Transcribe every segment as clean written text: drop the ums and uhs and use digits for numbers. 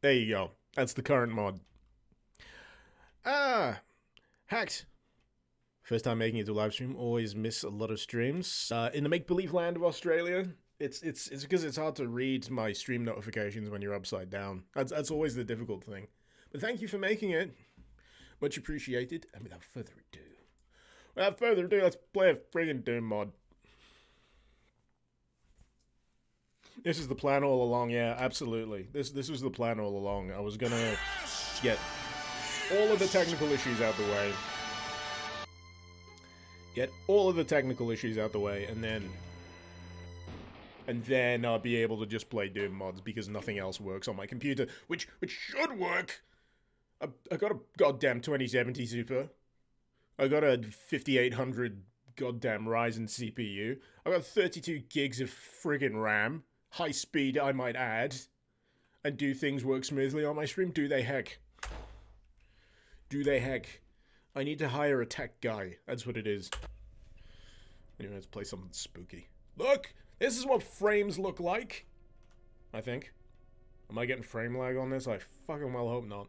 There you go. That's the current mod. Ah, hacked. First time making it to live stream. Always miss a lot of streams. In the make believe land of Australia, it's because it's hard to read my stream notifications when you're upside down. That's always the difficult thing. But thank you for making it. Much appreciated. And without further ado, let's play a friggin' Doom mod. This is the plan all along. Yeah, absolutely. This was the plan all along. I was gonna get all of the technical issues out the way. Get all of the technical issues out the way, and then I'll be able to just play Doom mods because nothing else works on my computer, which should work. I got a goddamn 2070 Super. I got a 5800 goddamn Ryzen CPU. I got 32 gigs of friggin' RAM, high speed, I might add, and do things work smoothly on my stream? Do they heck? Do they heck? I need to hire a tech guy. That's what it is. Anyway, let's play something spooky. Look! This is what frames look like. I think. Am I getting frame lag on this? I fucking well hope not.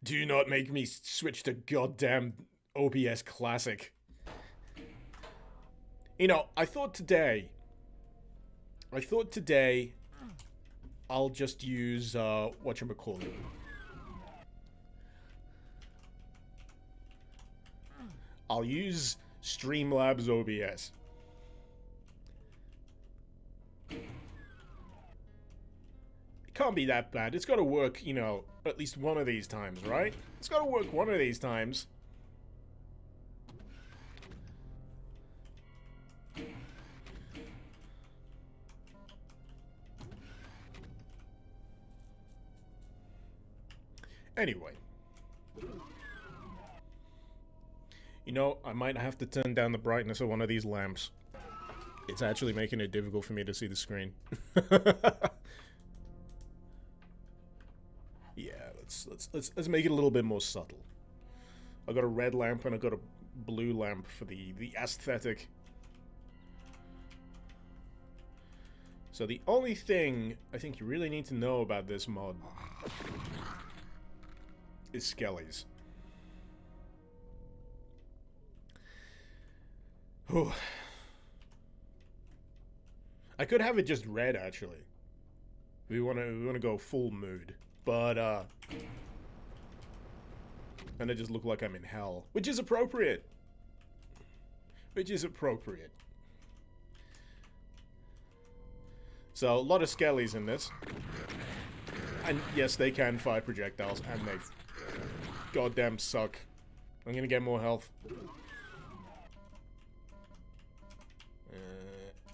Do not make me switch to goddamn OBS Classic. You know, I thought today I'll just use, whatchamacallit. I'll use Streamlabs OBS. It can't be that bad. It's gotta work, you know, at least one of these times, right? It's gotta work one of these times. Anyway. You know, I might have to turn down the brightness of one of these lamps. It's actually making it difficult for me to see the screen. Yeah, let's make it a little bit more subtle. I got a red lamp and I got a blue lamp for the aesthetic. So the only thing I think you really need to know about this mod is skellies. Whew. I could have it just red actually. We wanna go full mood. But and it just look like I'm in hell. Which is appropriate. Which is appropriate. So, a lot of skellies in this. And yes, they can fire projectiles, and they goddamn suck. I'm gonna get more health.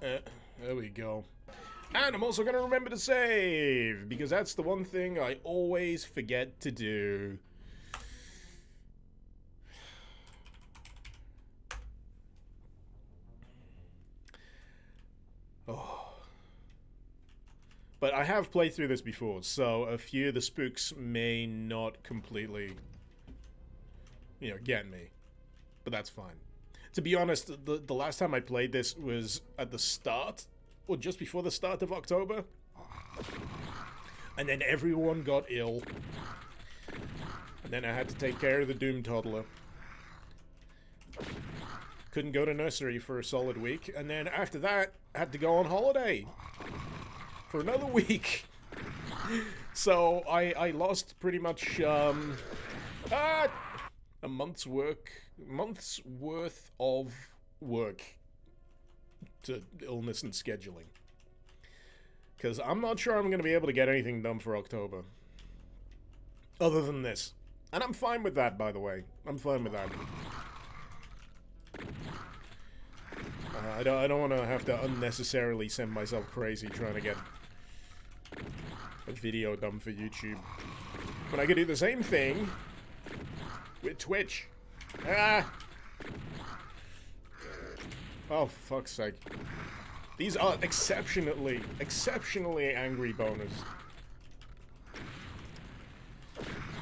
There we go. And I'm also gonna remember to save, because that's the one thing I always forget to do. Oh. But I have played through this before, so a few of the spooks may not completely, you know, get me. But that's fine. To be honest, the last time I played this was at the start, or just before the start of October. And then everyone got ill. And then I had to take care of the Doom toddler. Couldn't go to nursery for a solid week, and then after that, I had to go on holiday for another week. So I lost pretty much a month's worth of work to illness and scheduling. Because I'm not sure I'm going to be able to get anything done for October. Other than this. And I'm fine with that, by the way. I'm fine with that. I don't want to have to unnecessarily send myself crazy trying to get a video done for YouTube. But I could do the same thing with Twitch. Ah! Oh, fuck's sake. These are exceptionally angry boners.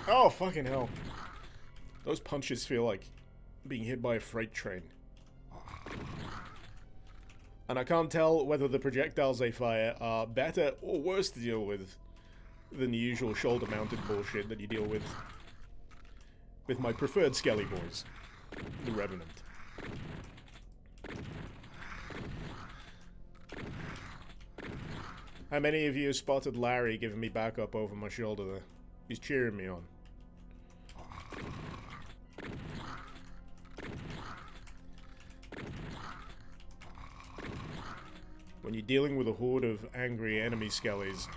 Oh, fucking hell. Those punches feel like being hit by a freight train. And I can't tell whether the projectiles they fire are better or worse to deal with than the usual shoulder-mounted bullshit that you deal with my preferred Skelly boys, the Revenant. How many of you spotted Larry giving me backup over my shoulder there? He's cheering me on. When you're dealing with a horde of angry enemy skellies,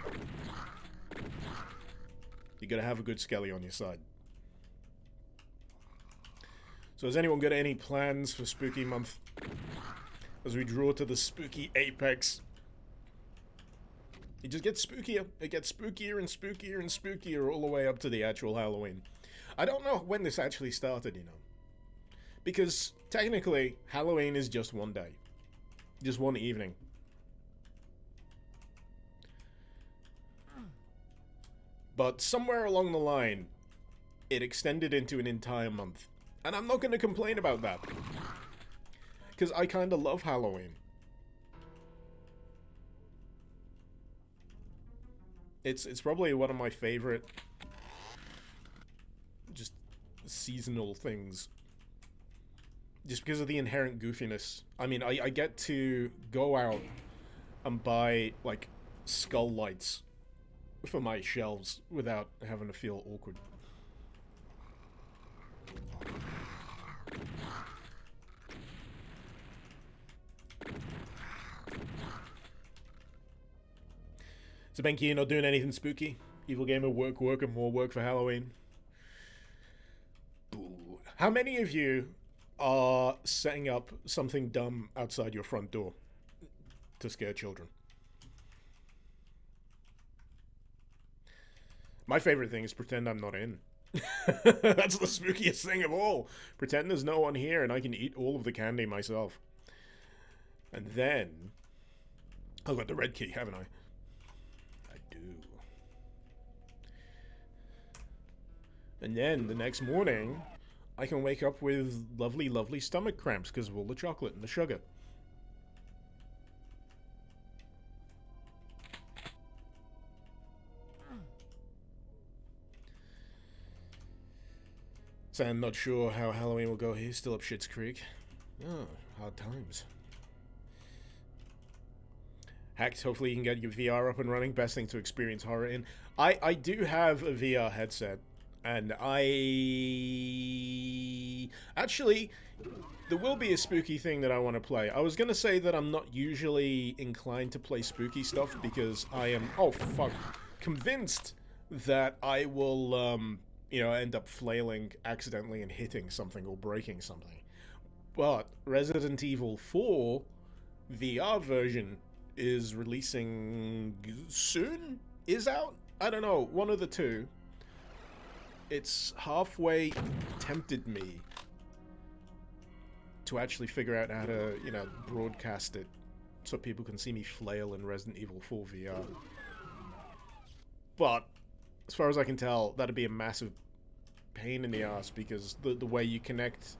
you gotta have a good skelly on your side. So has anyone got any plans for Spooky Month? As we draw to the spooky apex. It just gets spookier. It gets spookier and spookier and spookier all the way up to the actual Halloween. I don't know when this actually started, you know. Because, technically, Halloween is just one day. Just one evening. But somewhere along the line, it extended into an entire month. And I'm not going to complain about that. Because I kind of love Halloween. It's probably one of my favorite just seasonal things. Just because of the inherent goofiness. I mean, I get to go out and buy, like, skull lights for my shelves without having to feel awkward. So Benki, you're not doing anything spooky? Evil Gamer, work, and more work for Halloween. Boo. How many of you are setting up something dumb outside your front door to scare children? My favorite thing is pretend I'm not in. That's the spookiest thing of all. Pretend there's no one here and I can eat all of the candy myself. And then... I've got the red key, haven't I? And then, the next morning, I can wake up with lovely, lovely stomach cramps because of all the chocolate and the sugar. So I'm not sure how Halloween will go here, still up Schitt's Creek. Oh, hard times. Hacked, hopefully you can get your VR up and running. Best thing to experience horror in. I do have a VR headset. And actually, there will be a spooky thing that I want to play. I was going to say that I'm not usually inclined to play spooky stuff because I am, oh fuck, convinced that I will, you know, end up flailing accidentally and hitting something or breaking something. But Resident Evil 4 VR version is releasing soon? Is out? I don't know, one of the two. It's halfway tempted me to actually figure out how to, you know, broadcast it so people can see me flail in Resident Evil 4 VR. But, as far as I can tell, that'd be a massive pain in the ass because the way you connect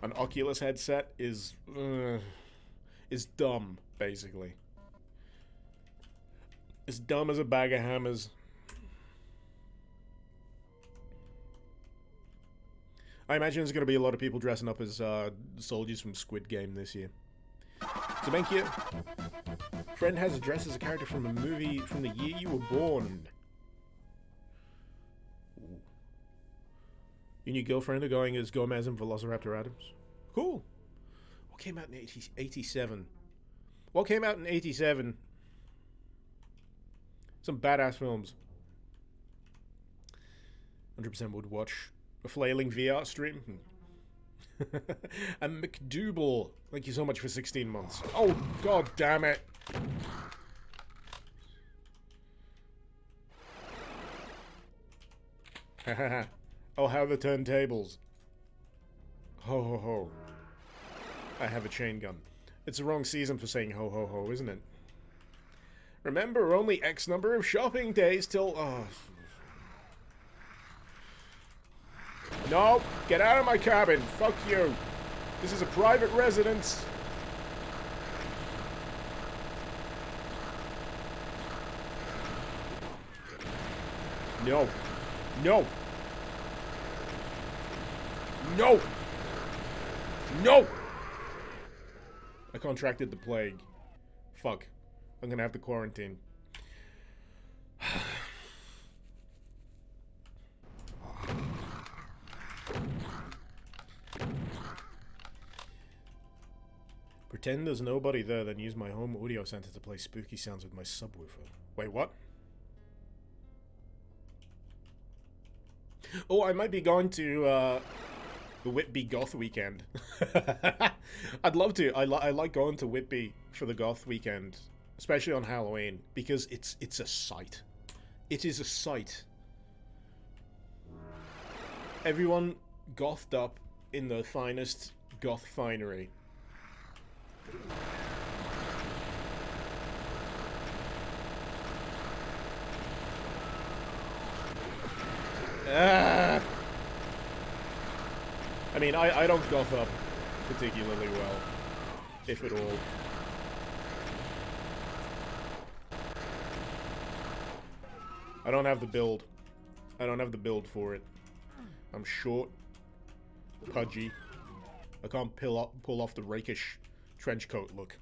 an Oculus headset is dumb, basically. It's dumb as a bag of hammers. I imagine there's going to be a lot of people dressing up as soldiers from Squid Game this year. So thank you. Friend has a dress as a character from a movie from the year you were born. Ooh. You and your girlfriend are going as Gomez and Velociraptor Adams. Cool. What came out in 87? What came out in 87? Some badass films. 100% would watch. A flailing VR stream. And McDouble, thank you so much for 16 months. Oh, god damn it. Hahaha. Oh, how the turntables. Ho ho ho. I have a chain gun. It's the wrong season for saying ho ho ho, isn't it? Remember, only X number of shopping days till... Oh... No, get out of my cabin. Fuck you. This is a private residence. No. No. No. No. I contracted the plague. Fuck. I'm gonna have to quarantine. Pretend there's nobody there, then use my home audio center to play spooky sounds with my subwoofer. Wait, what? Oh, I might be going to, the Whitby Goth weekend. I'd love to. I like going to Whitby for the Goth weekend, especially on Halloween, because it's a sight. It is a sight. Everyone gothed up in the finest goth finery. I mean, I don't goth up particularly well, if at all. I don't have the build. I don't have the build for it. I'm short, pudgy. I can't pull off the rakish trench coat look.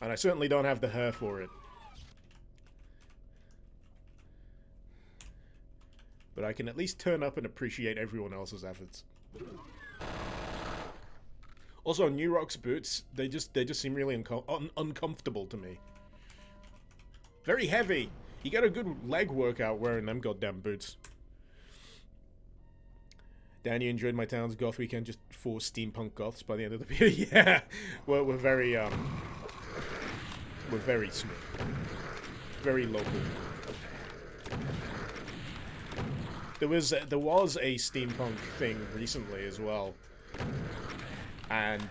And I certainly don't have the hair for it. But I can at least turn up and appreciate everyone else's efforts. Also, New Rock's boots, they just seem really uncomfortable to me. Very heavy. You get a good leg workout wearing them goddamn boots. Danny enjoyed my town's goth weekend, just 4 steampunk goths by the end of the period. Yeah, we're very small, very local. There was a steampunk thing recently as well, and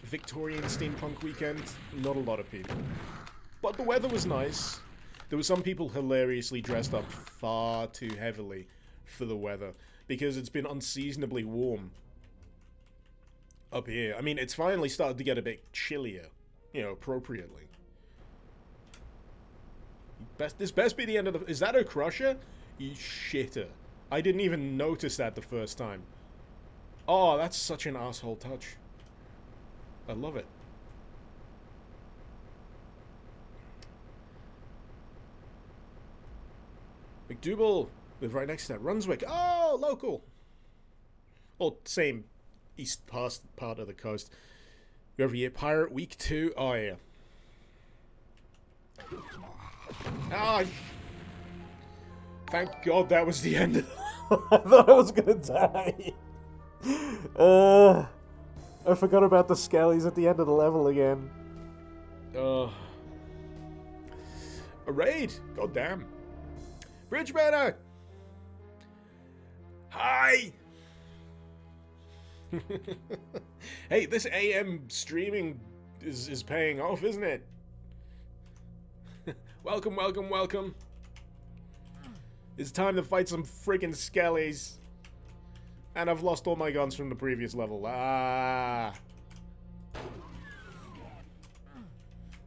Victorian steampunk weekend, not a lot of people, but the weather was nice. There were some people hilariously dressed up far too heavily for the weather, because it's been unseasonably warm up here. I mean, it's finally started to get a bit chillier, you know, appropriately. This best be the end of the... Is that a crusher? You shitter. I didn't even notice that the first time. Oh, that's such an asshole touch. I love it. McDougal live right next to that. Runswick. Oh, local. Well, same east part of the coast. You every year. Pirate Week 2. Oh, yeah. Ah, thank God that was the end. I thought I was gonna die. I forgot about the skellies at the end of the level again. A raid. God damn. Bridge banner. Hi! Hey, this AM streaming is paying off, isn't it? Welcome, welcome, welcome. It's time to fight some freaking skellies. And I've lost all my guns from the previous level. Ah.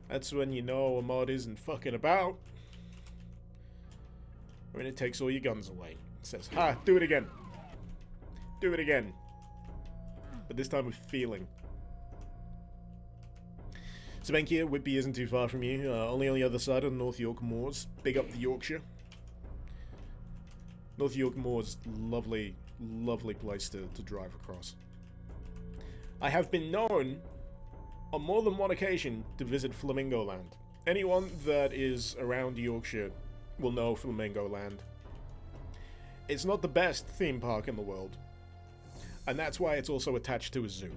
That's when you know a mod isn't fucking about. When it takes all your guns away. It says, ha, do it again. Do it again. But this time with feeling. Sebenkia, Whitby isn't too far from you. Only on the other side of the North York Moors. Big up the Yorkshire. North York Moors, lovely, lovely place to drive across. I have been known on more than one occasion to visit Flamingo Land. Anyone that is around Yorkshire will know Flamingo Land. It's not the best theme park in the world, and that's why it's also attached to a zoo.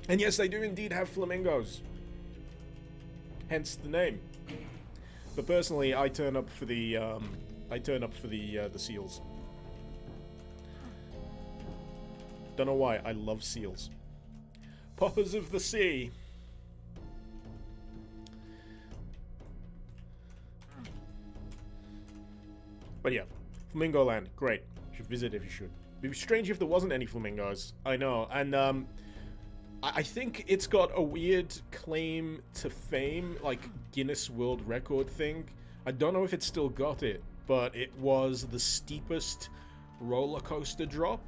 And yes, they do indeed have flamingos, hence the name. But personally, I turn up for the seals. Don't know why, I love seals. Poppers of the sea. But yeah, Flamingo Land, great. You should visit if you should. It'd be strange if there wasn't any flamingos. I know, and I think it's got a weird claim to fame, like Guinness World Record thing, I don't know if it still got it, but it was the steepest roller coaster drop.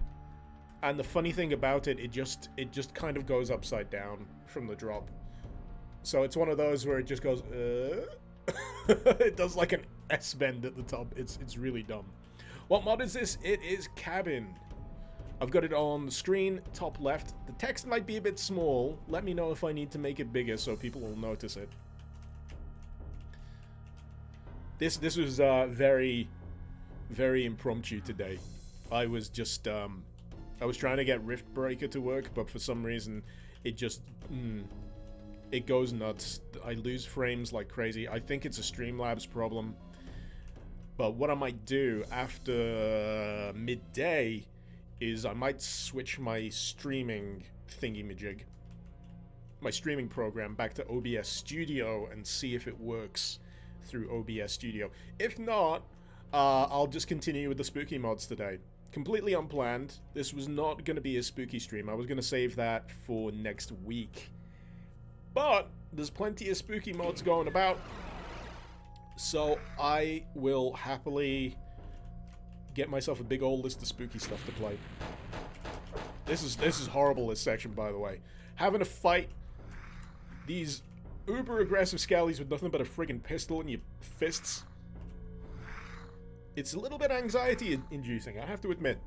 And the funny thing about it, it just kind of goes upside down from the drop. So it's one of those where it just goes, it does like an S bend at the top. It's really dumb. What mod is this? It is Cabin. I've got it on the screen, top left. The text might be a bit small. Let me know if I need to make it bigger so people will notice it. This was very, very impromptu today. I was just I was trying to get Rift Breaker to work, but for some reason it just it goes nuts. I lose frames like crazy. I think it's a Streamlabs problem. But what I might do after midday is I might switch my streaming thingy-majig, my streaming program, back to OBS Studio and see if it works through OBS Studio. If not, I'll just continue with the spooky mods today. Completely unplanned. This was not going to be a spooky stream. I was going to save that for next week. But there's plenty of spooky mods going about, so I will happily get myself a big old list of spooky stuff to play. This is horrible, this section, by the way. Having to fight these uber aggressive scallies with nothing but a friggin' pistol in your fists. It's a little bit anxiety inducing, I have to admit.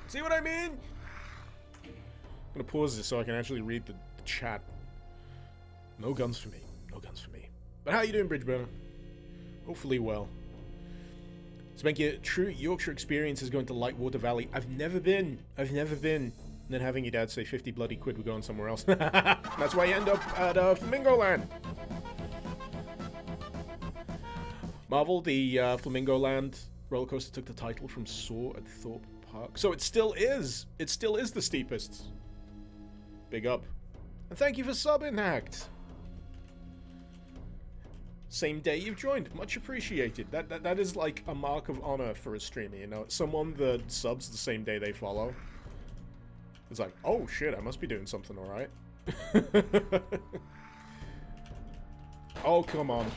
See what I mean? I'm gonna pause this so I can actually read the chat. No guns for me. No guns for me. But how you doing, Bridgeburner? Hopefully well. Spanky, true Yorkshire experience is going to Lightwater Valley. I've never been. I've never been. And then having your dad say 50 bloody quid, we're going somewhere else. That's why you end up at Flamingo Land. Marvel, the Flamingo Land roller coaster took the title from Saw at Thorpe Park. So it still is. It still is the steepest. Big up. And thank you for subbing, Hacked. Same day you've joined. Much appreciated. That is like a mark of honor for a streamer, you know? Someone that subs the same day they follow. It's like, oh shit, I must be doing something alright. Oh, come on.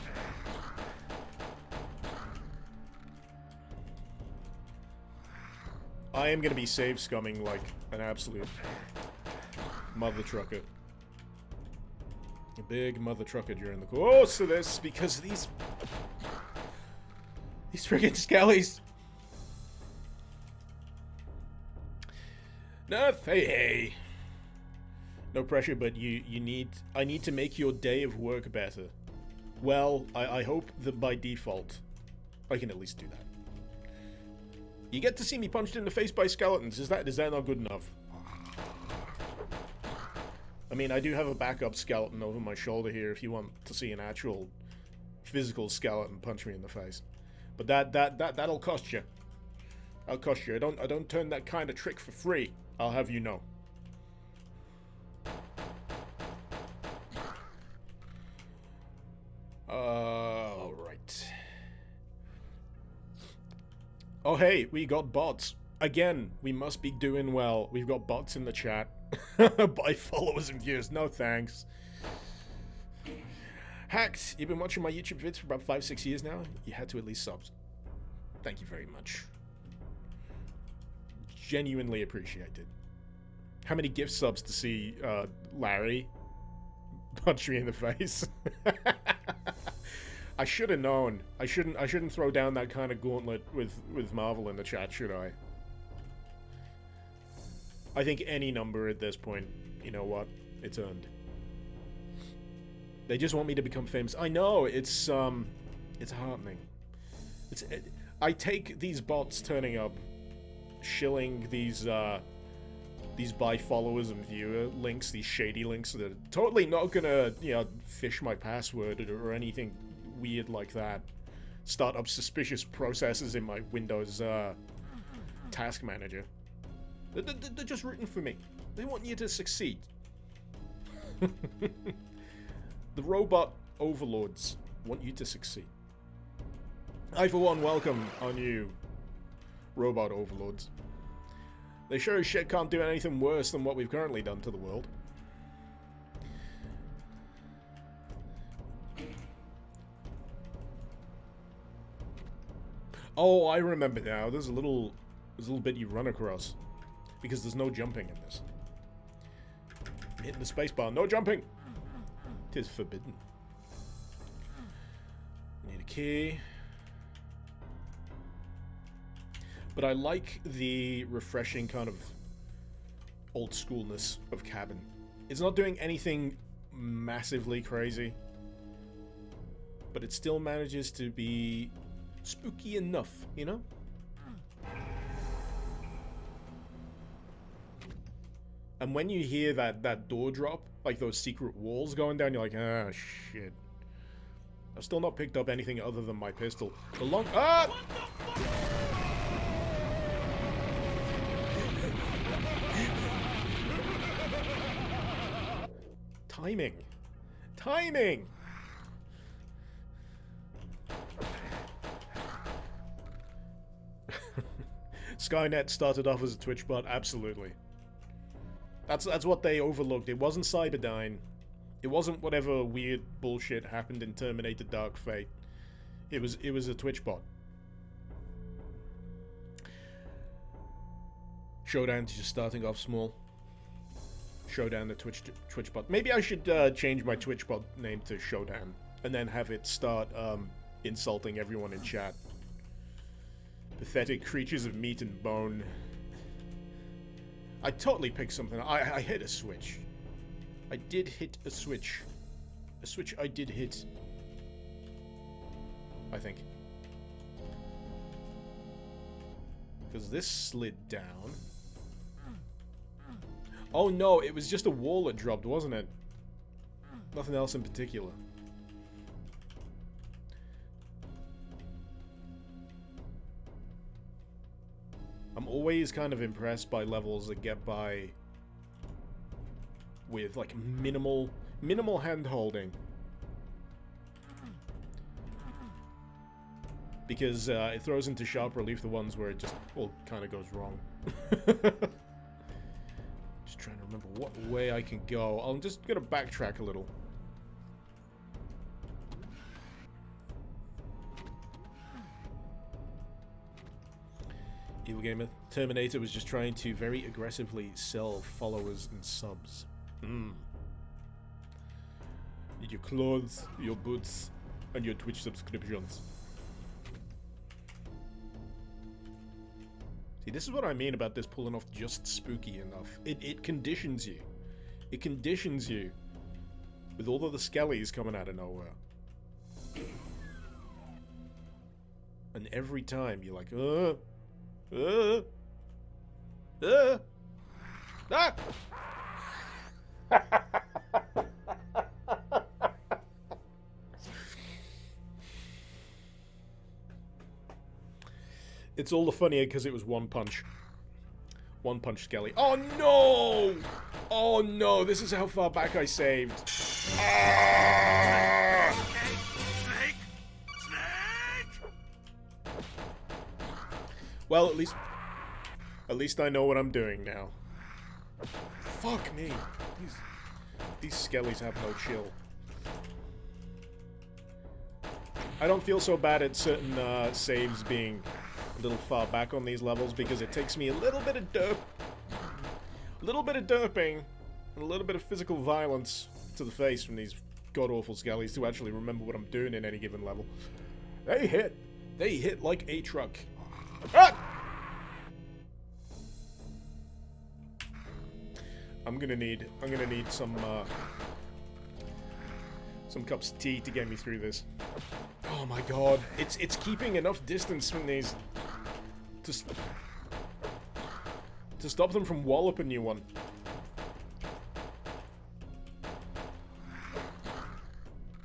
I am gonna be save scumming like an absolute mother trucker. A big mother trucker during the course of this, because these friggin' skellies. No, hey. No pressure, but I need to make your day of work better. Well, I hope that by default, I can at least do that. You get to see me punched in the face by skeletons. Is that not good enough? I mean, I do have a backup skeleton over my shoulder here if you want to see an actual physical skeleton punch me in the face. But that'll cost you. I'll cost you. I don't turn that kind of trick for free. I'll have you know. All right. Oh hey, we got bots. Again, we must be doing well. We've got bots in the chat. By followers and viewers. No thanks. Hacked, you've been watching my YouTube vids for about 5-6 years now. You had to at least subs. Thank you very much. Genuinely appreciated. How many gift subs to see Larry punch me in the face? I should have known. I shouldn't throw down that kind of gauntlet with Marvel in the chat, should I? I think any number at this point, you know what? It's earned. They just want me to become famous. I know, it's heartening. I take these bots turning up, shilling these buy followers and viewer links, these shady links that are totally not gonna, you know, fish my password or anything weird like that. Start up suspicious processes in my Windows task manager. They're just rooting for me. They want you to succeed. The robot overlords want you to succeed. I, for one, welcome our new robot overlords. They sure as shit can't do anything worse than what we've currently done to the world. Oh, I remember now. There's a little bit you run across. Because there's no jumping in this. Hitting the spacebar, no jumping! It is forbidden. Need a key. But I like the refreshing kind of old schoolness of Cabin. It's not doing anything massively crazy. But it still manages to be spooky enough, you know? And when you hear that door drop, like those secret walls going down, you're like, ah, shit. I've still not picked up anything other than my pistol. The long... Ah! Timing. Timing! Skynet started off as a Twitch bot, absolutely. That's what they overlooked. It wasn't Cyberdyne. It wasn't whatever weird bullshit happened in Terminator Dark Fate. It was a Twitch bot. Showdown's just starting off small. Showdown the Twitch bot. Maybe I should change my Twitch bot name to Showdown and then have it start insulting everyone in chat. Pathetic creatures of meat and bone. I totally picked something. I hit a switch. I did hit a switch. A switch I did hit. I think. Because this slid down. Oh no, it was just a wall that dropped, wasn't it? Nothing else in particular. I'm always kind of impressed by levels that get by with like minimal hand holding. Because it throws into sharp relief the ones where it just all kind of goes wrong. Just trying to remember what way I can go. I'm just gonna backtrack a little. Evil Gamer Terminator was just trying to very aggressively sell followers and subs. Need your clothes, your boots, and your Twitch subscriptions. See, this is what I mean about this pulling off just spooky enough. It conditions you. It conditions you with all of the skellies coming out of nowhere. And every time you're like, ah! It's all the funnier because it was one punch. One punch Skelly. Oh no! Oh no, this is how far back I saved. Ah! Snake! Snake! Well, at least I know what I'm doing now. Fuck me. These skellies have no chill. I don't feel so bad at certain saves being a little far back on these levels because it takes me a little bit of derping, and a little bit of physical violence to the face from these god-awful skellies to actually remember what I'm doing in any given level. They hit like a truck. Ah! I'm gonna need some cups of tea to get me through this. Oh my god, it's keeping enough distance from these to stop them from walloping you one.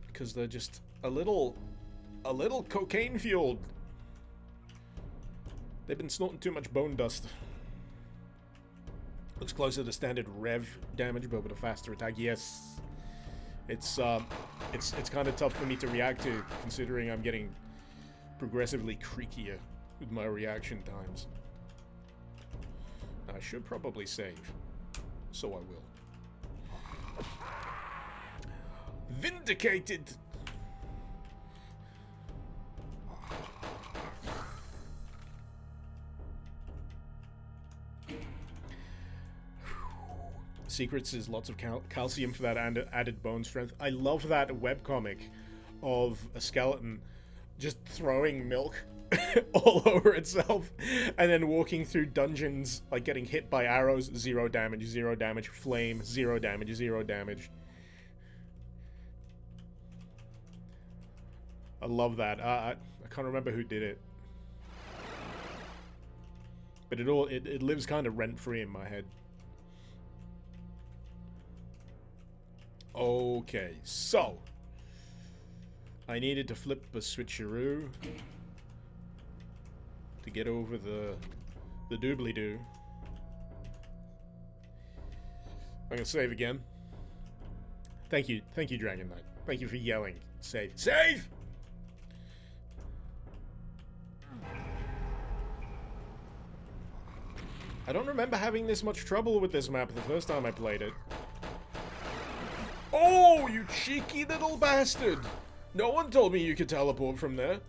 Because they're just a little cocaine fueled. They've been snorting too much bone dust. Looks closer to standard rev damage, but with a faster attack. Yes, it's kind of tough for me to react to, considering I'm getting progressively creakier with my reaction times. I should probably save, so I will. Vindicated. Secrets is lots of calcium for that and added bone strength. I love that webcomic of a skeleton just throwing milk all over itself and then walking through dungeons, like getting hit by arrows, 0 damage, 0 damage, flame, 0 damage, 0 damage. I love that. I can't remember who did it. But it lives kind of rent-free in my head. Okay, so I needed to flip a switcheroo to get over the doobly-doo. I'm gonna save again. Thank you, Dragon Knight. Thank you for yelling. Save. Save! I don't remember having this much trouble with this map the first time I played it. Oh, you cheeky little bastard! No one told me you could teleport from there.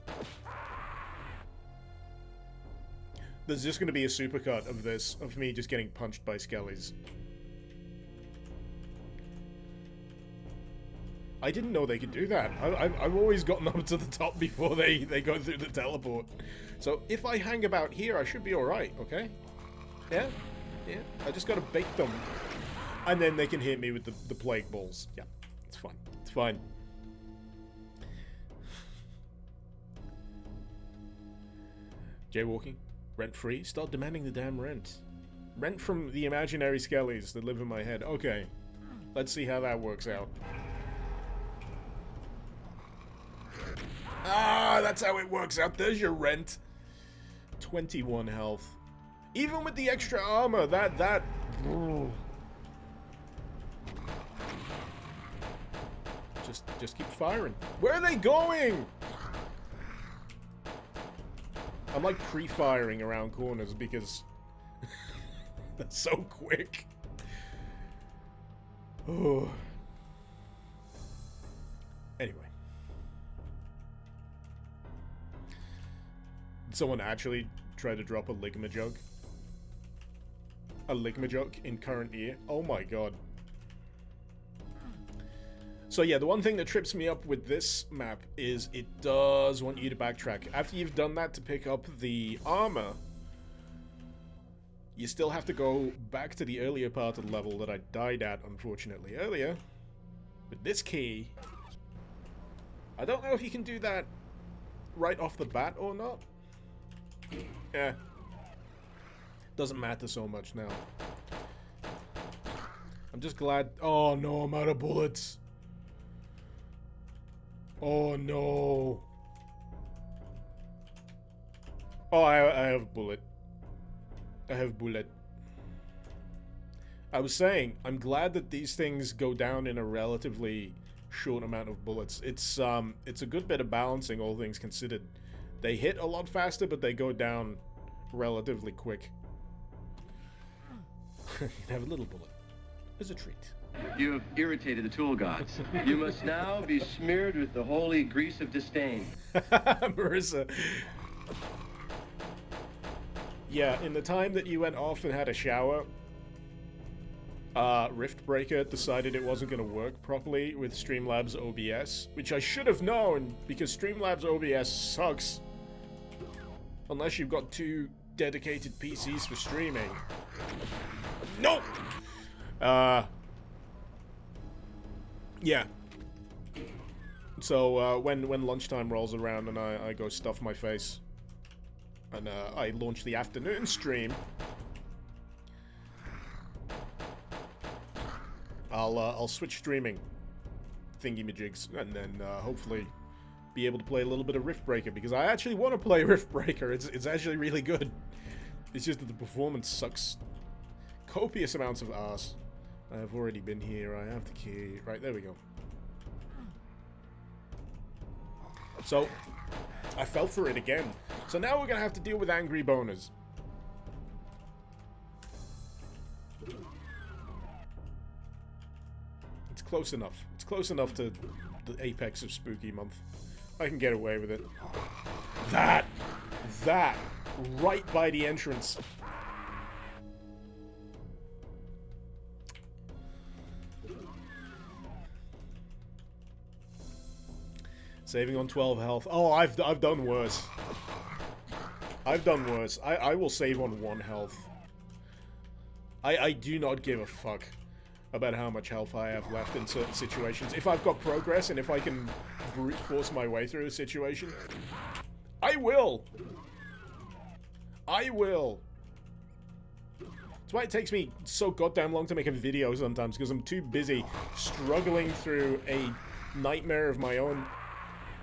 There's just gonna be a supercut of this, of me just getting punched by skellies. I didn't know they could do that. I've always gotten up to the top before they go through the teleport. So if I hang about here, I should be alright, okay? Yeah? Yeah. I just gotta bait them. And then they can hit me with the plague balls. Yeah. It's fine. It's fine. Jaywalking? Rent-free? Start demanding the damn rent. Rent from the imaginary skellies that live in my head. Okay. Let's see how that works out. Ah, that's how it works out. There's your rent. 21 health. Even with the extra armor, that... Just keep firing. Where are they going? I'm like pre-firing around corners because that's so quick. Oh. Anyway. Did someone actually try to drop a Ligma jug? A Ligma jug in current year? Oh my god. So yeah, the one thing that trips me up with this map is it does want you to backtrack. After you've done that to pick up the armor, you still have to go back to the earlier part of the level that I died at, unfortunately, earlier. With this key, I don't know if you can do that right off the bat or not. Yeah. Doesn't matter so much now. I'm just glad... Oh no, I'm out of bullets. Oh no. Oh, I have bullet. I have bullet. I was saying, I'm glad that these things go down in a relatively short amount of bullets. It's a good bit of balancing, all things considered. They hit a lot faster, but they go down relatively quick. You can have a little bullet. As a treat. You have irritated the tool gods. You must now be smeared with the holy grease of disdain. Marissa. Yeah, in the time that you went off and had a shower, Riftbreaker decided it wasn't going to work properly with Streamlabs OBS, which I should have known, because Streamlabs OBS sucks. Unless you've got 2 dedicated PCs for streaming. No! Yeah. So, when lunchtime rolls around and I go stuff my face, and I launch the afternoon stream, I'll switch streaming thingy-majigs, and then hopefully be able to play a little bit of Riftbreaker, because I actually want to play Riftbreaker. It's actually really good. It's just that the performance sucks copious amounts of arse. I have already been here. I have the key. Right, there we go. So, I fell for it again. So now we're going to have to deal with angry boners. It's close enough. It's close enough to the apex of Spooky Month. I can get away with it. That! Right by the entrance. Saving on 12 health. Oh, I've done worse. I've done worse. I will save on 1 health. I do not give a fuck about how much health I have left in certain situations. If I've got progress and if I can brute force my way through a situation, I will. I will. That's why it takes me so goddamn long to make a video sometimes, because I'm too busy struggling through a nightmare of my own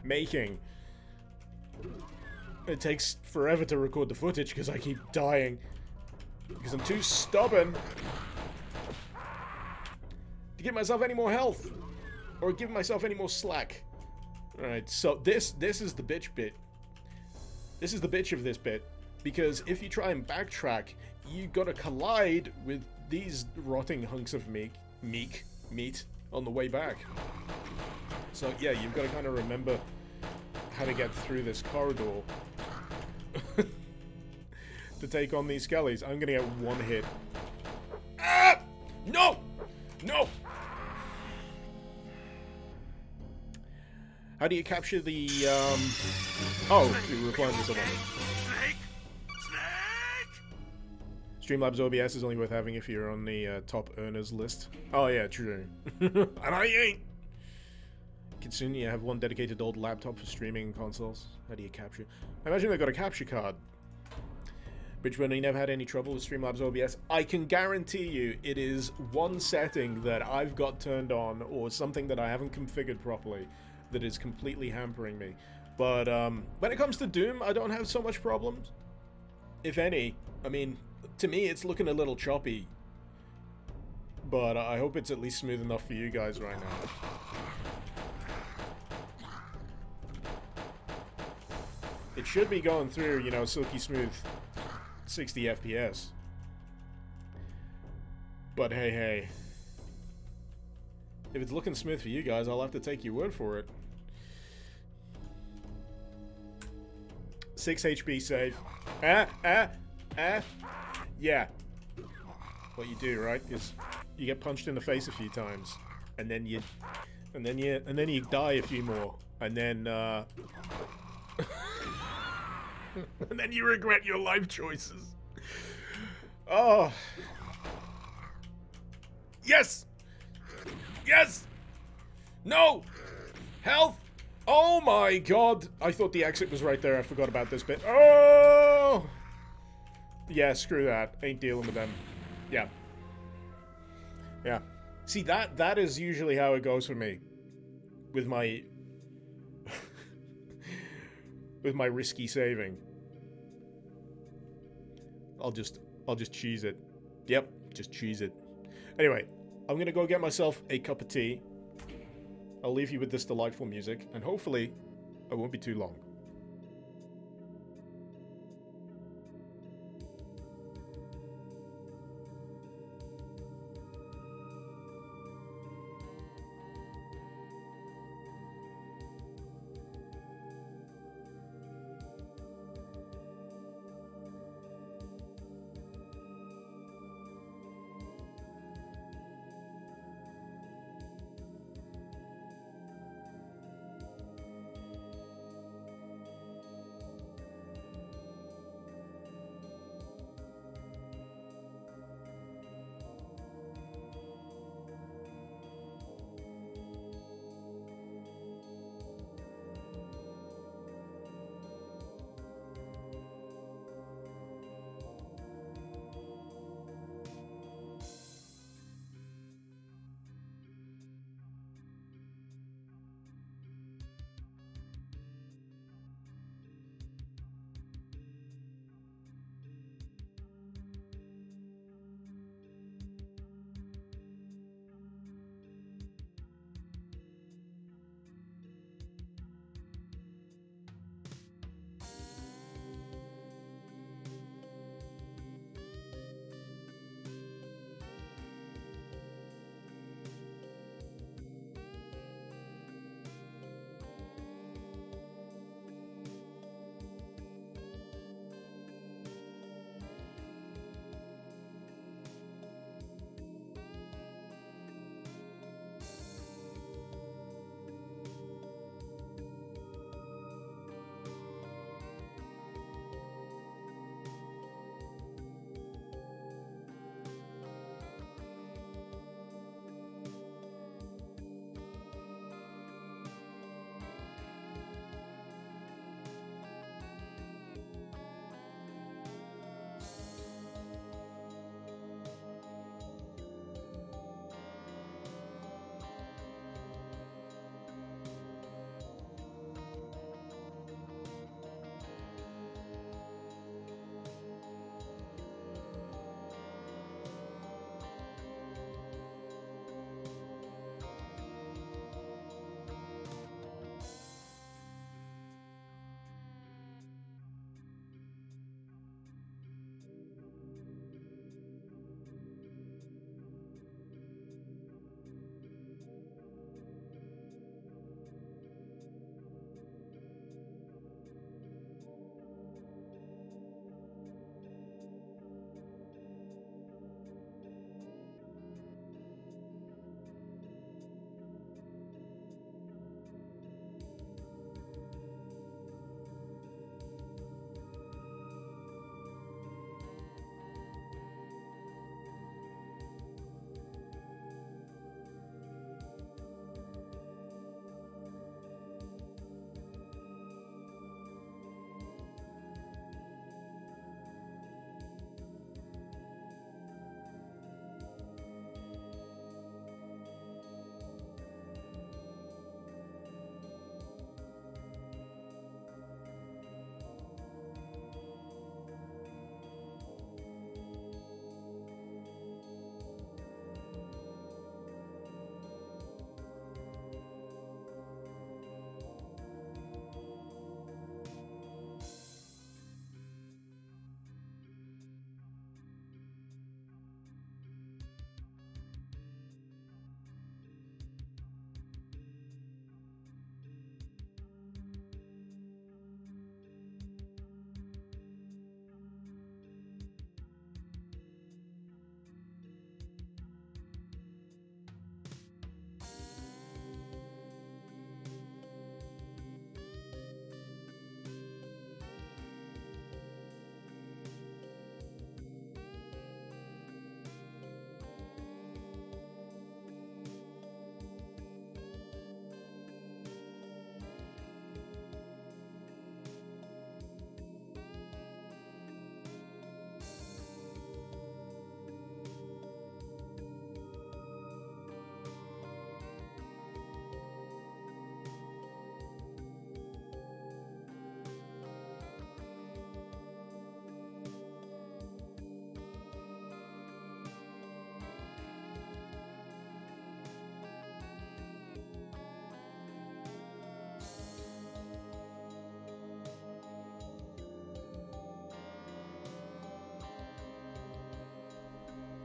making. It takes forever to record the footage because I keep dying. Because I'm too stubborn to give myself any more health. Or give myself any more slack. Alright, so this is the bitch bit. This is the bitch of this bit. Because if you try and backtrack, you gotta collide with these rotting hunks of meat on the way back. So yeah, you've got to kind of remember how to get through this corridor to take on these skellies. I'm gonna get 1 hit. Ah! No! No! How do you capture the, Oh, you're replying to someone. Streamlabs OBS is only worth having if you're on the top earners list. Oh yeah, true. And I ain't! Kitsune, you have 1 dedicated old laptop for streaming consoles. How do you capture? I imagine they've got a capture card. Bridgeburn, you never had any trouble with Streamlabs OBS? I can guarantee you it is 1 setting that I've got turned on, or something that I haven't configured properly, that is completely hampering me. But when it comes to Doom, I don't have so much problems. If any. I mean, to me it's looking a little choppy. But I hope it's at least smooth enough for you guys right now. It should be going through, you know, silky smooth 60 FPS. But hey, hey. If it's looking smooth for you guys, I'll have to take your word for it. 6 HP save. Yeah. What you do, right? Is you get punched in the face a few times, and then you die a few more, and then and then you regret your life choices. Oh. Yes! Yes! No! Health! Oh my god! I thought the exit was right there. I forgot about this bit. Oh! Yeah, screw that. Ain't dealing with them. Yeah. Yeah. See, that is usually how it goes for me. With my... with my risky saving. I'll just cheese it. Yep, just cheese it. Anyway, I'm gonna go get myself a cup of tea. I'll leave you with this delightful music, and hopefully, I won't be too long.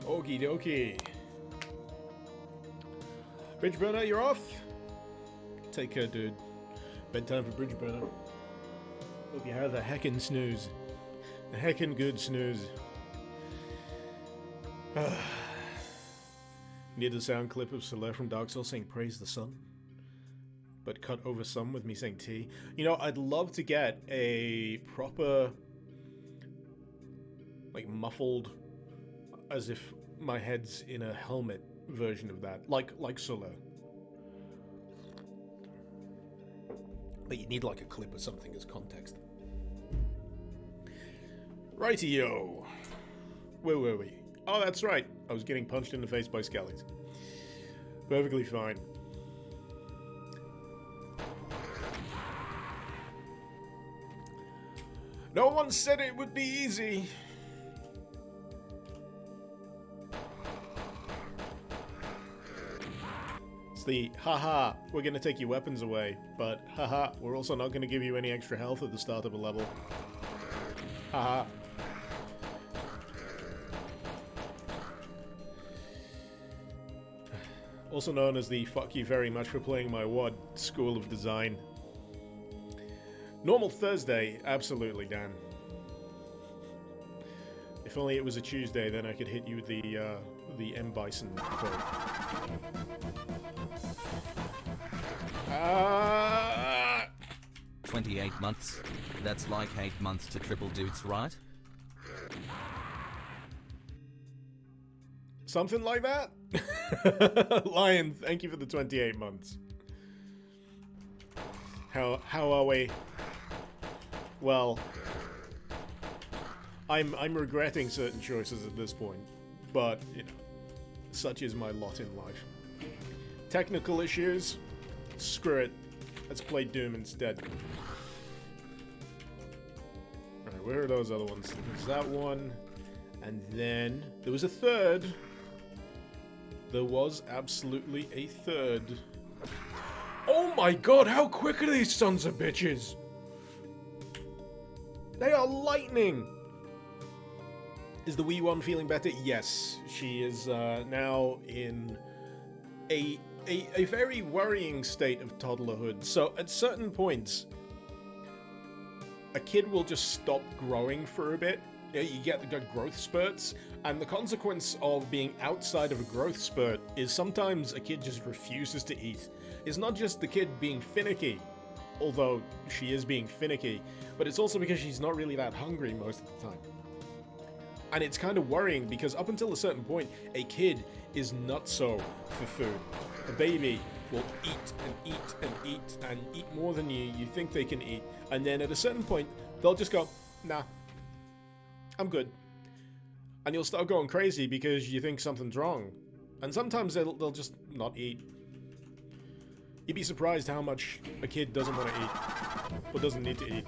Okie dokie. Bridge burner, you're off. Take care, dude. Bedtime for bridge burner. Hope you have a heckin' snooze. A heckin' good snooze. Need a sound clip of Soler from Dark Souls saying praise the sun, but cut over some with me saying T. You know, I'd love to get a proper, like, muffled, as if my head's in a helmet version of that, like Soler. But you need like a clip or something as context. Righty-yo. Where were we? Oh, that's right. I was getting punched in the face by skellies. Perfectly fine. No one said it would be easy. It's the, haha, we're gonna take your weapons away, but haha, we're also not gonna give you any extra health at the start of a level. Haha. Also known as the fuck you very much for playing my WoD School of Design. Normal Thursday, absolutely, Dan. If only it was a Tuesday, then I could hit you with the M. Bison quote. 28 months. That's like 8 months to triple dudes, right? Something like that? Lion, thank you for the 28 months. How are we? Well, I'm regretting certain choices at this point, but you know, such is my lot in life. Technical issues? Screw it. Let's play Doom instead. Alright, where are those other ones? There's that one, and then there was a third. There was absolutely a third. Oh my god, how quick are these sons of bitches? They are lightning! Is the wee one feeling better? Yes, she is now in a very worrying state of toddlerhood. So at certain points, a kid will just stop growing for a bit. You get the good growth spurts, and the consequence of being outside of a growth spurt is sometimes a kid just refuses to eat. It's not just the kid being finicky, although she is being finicky, but it's also because she's not really that hungry most of the time. And it's kind of worrying because up until a certain point, a kid is nutso for food. A baby will eat and eat and eat and eat more than you think they can eat, and then at a certain point, they'll just go, nah, I'm good. And you'll start going crazy because you think something's wrong. And sometimes they'll just not eat. You'd be surprised how much a kid doesn't want to eat. Or doesn't need to eat.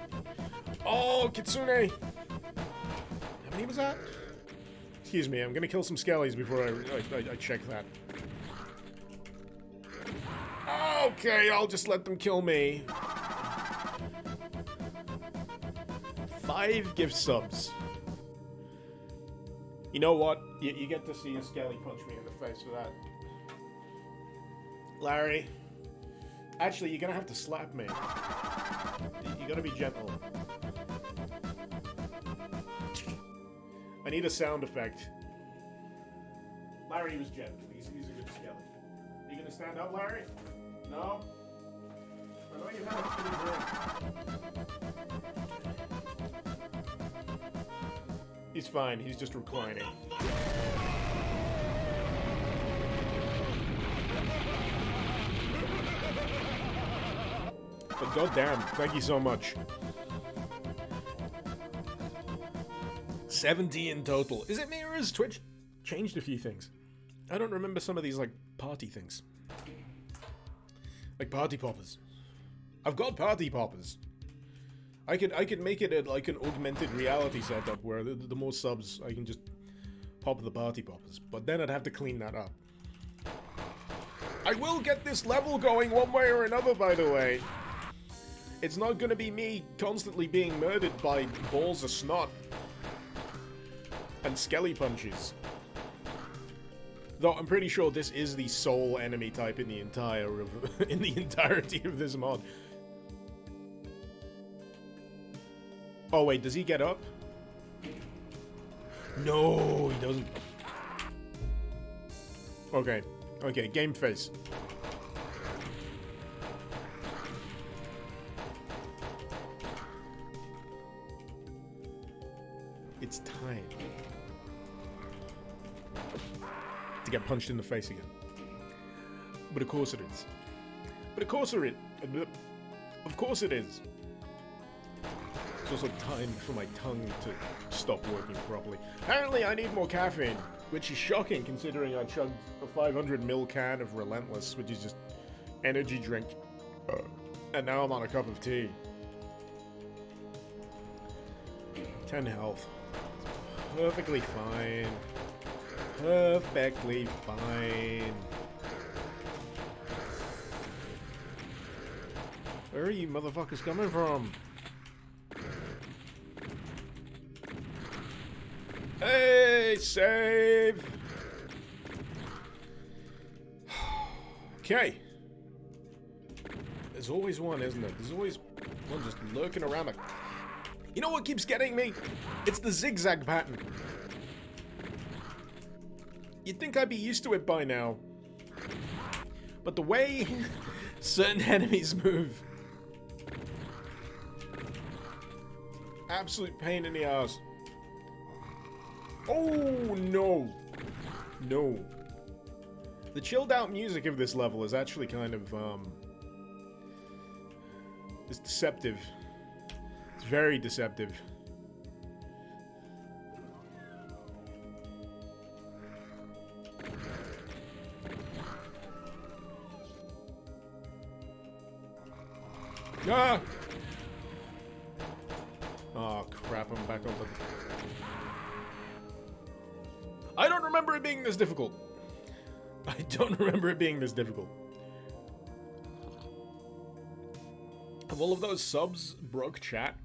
Oh, Kitsune! How many was that? Excuse me, I'm gonna kill some skellies before I check that. Okay, I'll just let them kill me. 5 gift subs. You know what? You get to see a skelly punch me in the face for that. Larry. Actually, you're gonna have to slap me. You gotta be gentle. I need a sound effect. Larry was gentle. He's a good skelly. Are you gonna stand up, Larry? No? I know you have a pretty drink. He's fine, he's just reclining. But goddamn, thank you so much. 70 in total. Is it me or has Twitch changed a few things? I don't remember some of these, like, party things. Like party poppers. I've got party poppers. I could make it like an augmented reality setup where the more subs I can just pop the party poppers, but then I'd have to clean that up. I will get this level going one way or another, by the way. It's not gonna be me constantly being murdered by balls of snot and skelly punches. Though I'm pretty sure this is the sole enemy type in the in the entirety of this mod. Oh wait, does he get up? No, he doesn't. Okay, okay, game face. It's time to get punched in the face again. But of course it is. But of course it. Of course it is. It's also time for my tongue to stop working properly. Apparently I need more caffeine, which is shocking considering I chugged a 500ml can of Relentless, which is just energy drink. And now I'm on a cup of tea. 10 health. Perfectly fine. Perfectly fine. Where are you motherfuckers coming from? Hey, save! Okay. There's always one, isn't there? There's always one just lurking around the... You know what keeps getting me? It's the zigzag pattern. You'd think I'd be used to it by now. But the way certain enemies move... Absolute pain in the ass. Oh, no. No. The chilled out music of this level is actually kind of, it's deceptive. It's very deceptive. Ah! Oh, crap, I'm back on the... I don't remember it being this difficult. I don't remember it being this difficult. Have all of those subs broke chat?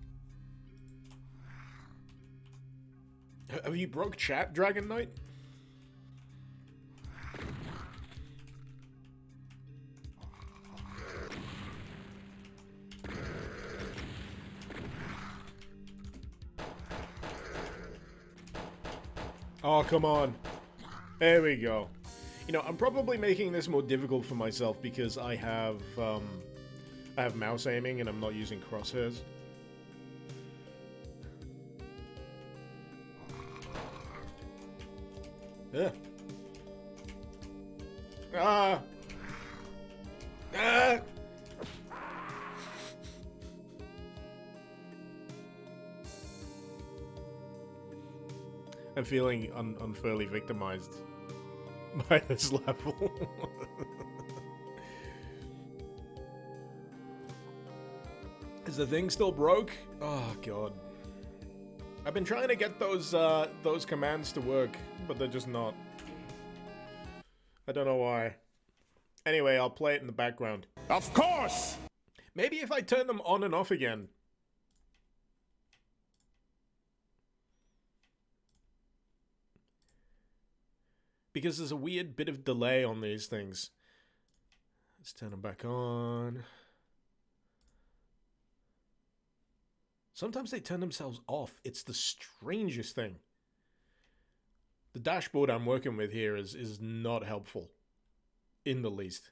Have you broke chat, Dragon Knight? Oh, come on. There we go. You know, I'm probably making this more difficult for myself because I have mouse aiming and I'm not using crosshairs. Yeah. Ah! Ah! I'm feeling unfairly victimized by this level. Is the thing still broke? Oh god. I've been trying to get those commands to work, but they're just not. I don't know why. Anyway, I'll play it in the background. Of course! Maybe if I turn them on and off again. Because there's a weird bit of delay on these things. Let's turn them back on. Sometimes they turn themselves off. It's the strangest thing. The dashboard I'm working with here is not helpful. In the least.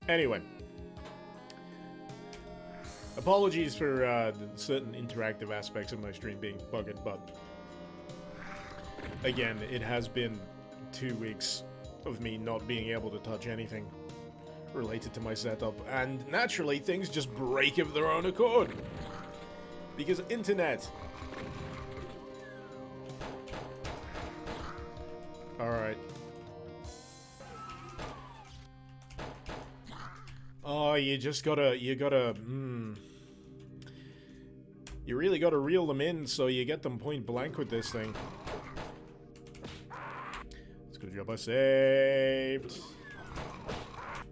Anyway. Apologies for certain interactive aspects of my stream being bugged, but... Again, it has been 2 weeks of me not being able to touch anything related to my setup, and naturally things just break of their own accord. Because internet. Alright. Oh, you really gotta reel them in so you get them point blank with this thing. Good job I saved.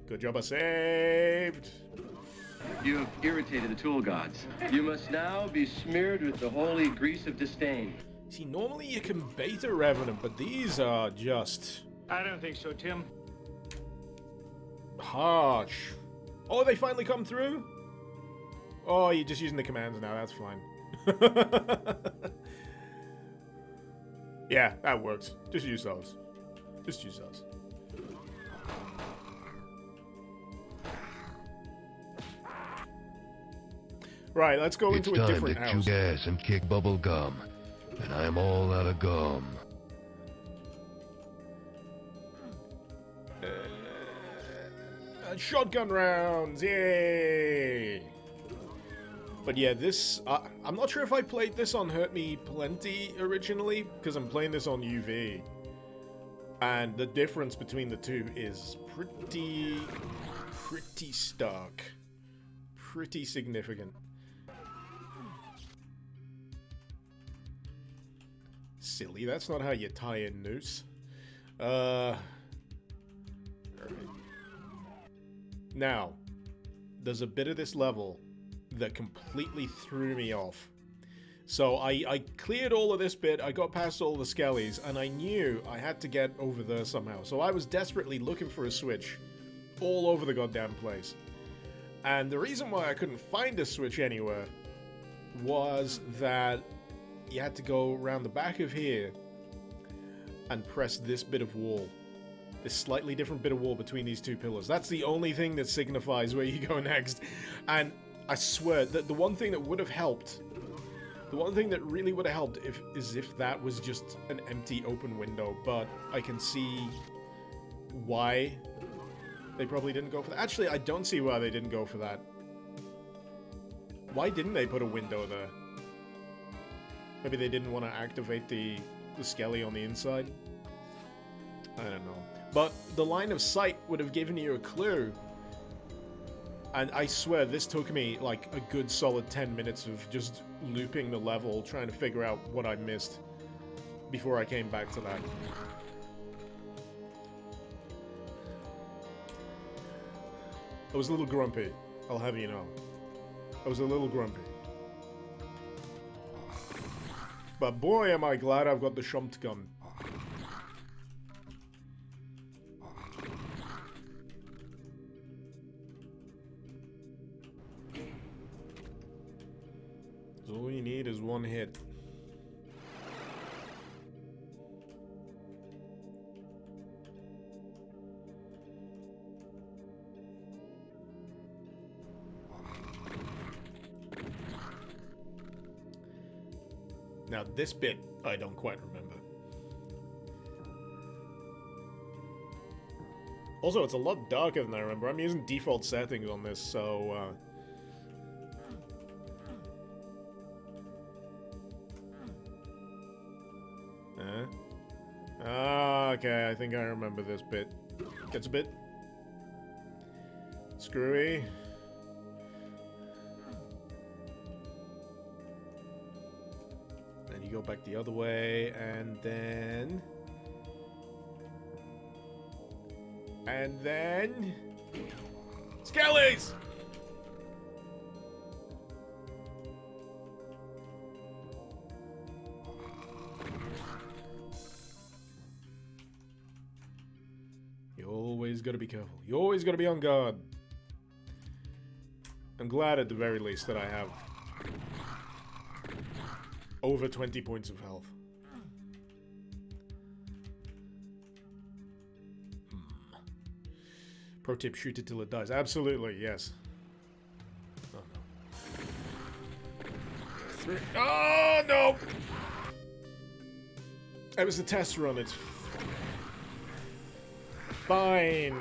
Good job I saved. You have irritated the tool gods. You must now be smeared with the holy grease of disdain. See, normally you can bait a Revenant, but these are just I don't think so, Tim. harsh. Oh, they finally come through? Oh, you're just using the commands now, that's fine. Yeah, that works. Just use those. Just use those. Right, let's go into a different It's house. time to chew gas and kick bubble gum. And I'm all out of gum. Shotgun rounds, yay! But yeah, this, I'm not sure if I played this on Hurt Me Plenty originally, because I'm playing this on UV. And the difference between the two is pretty stark. Pretty significant. Silly, that's not how you tie a noose. Alright. Now, there's a bit of this level that completely threw me off. So I cleared all of this bit, I got past all the skellies, and I knew I had to get over there somehow. So I was desperately looking for a switch all over the goddamn place. And the reason why I couldn't find a switch anywhere was that you had to go around the back of here and press this bit of wall. This slightly different bit of wall between these two pillars. That's the only thing that signifies where you go next. And I swear that the one thing that would have helped, the one thing that really would have helped is if that was just an empty open window. But I can see why they probably didn't go for that. Actually, I don't see why they didn't go for that. Why didn't they put a window there? Maybe they didn't want to activate the skelly on the inside? I don't know. But the line of sight would have given you a clue. And I swear, this took me like a good solid 10 minutes of just looping the level, trying to figure out what I missed before I came back to that. I was a little grumpy, I'll have you know. I was a little grumpy. But boy, am I glad I've got the Shumpt gun. All you need is one hit. Now this bit, I don't quite remember. Also, it's a lot darker than I remember. I'm using default settings on this, so... okay, I think I remember this bit. Gets a bit screwy. And you go back the other way, and then... Skellies! You always gotta be careful. You always gotta be on guard. I'm glad at the very least that I have over 20 points of health. Pro tip, shoot it till it dies. Absolutely, yes. Oh no. Oh no! It was a test run, it's fine.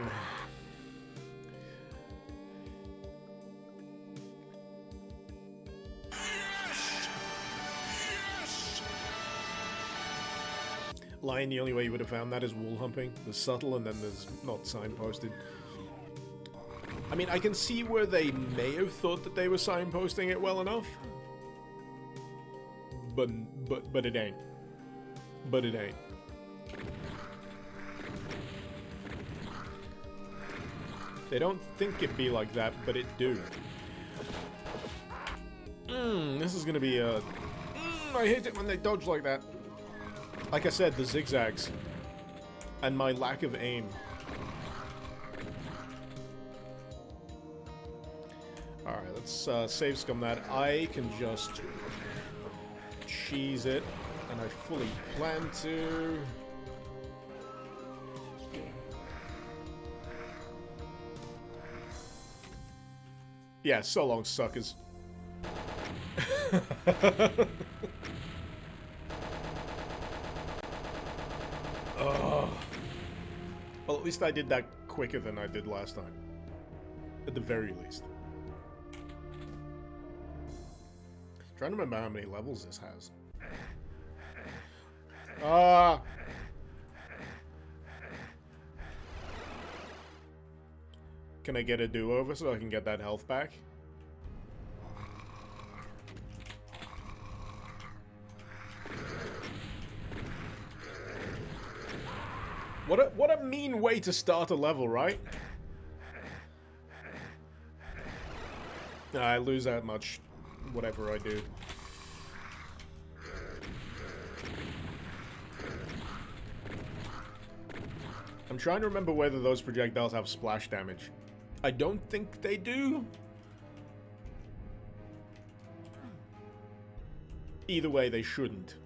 Lion, the only way you would have found that is wall humping. There's subtle and then there's not signposted. I mean, I can see where they may have thought that they were signposting it well enough. But it ain't. But it ain't. They don't think it be like that, but it do. This is gonna be a... I hate it when they dodge like that. Like I said, the zigzags. And my lack of aim. Alright, let's save scum that. I can just cheese it. And I fully plan to. Yeah, so long, suckers. Ugh. Well, at least I did that quicker than I did last time. At the very least. Trying to remember how many levels this has. Ah! Can I get a do-over so I can get that health back? What a mean way to start a level, right? I lose that much, whatever I do. I'm trying to remember whether those projectiles have splash damage. I don't think they do. Either way, they shouldn't.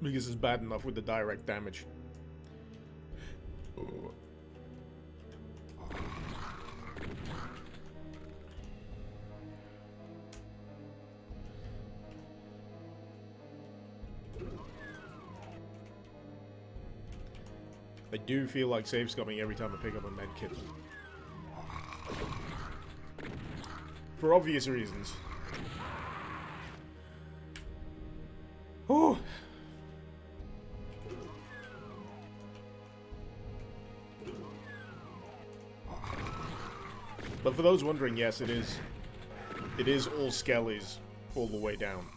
Because it's bad enough with the direct damage. Ooh. I do feel like save scumming every time I pick up a medkit. For obvious reasons. Oh. But for those wondering, yes, it is. It is all skellies all the way down.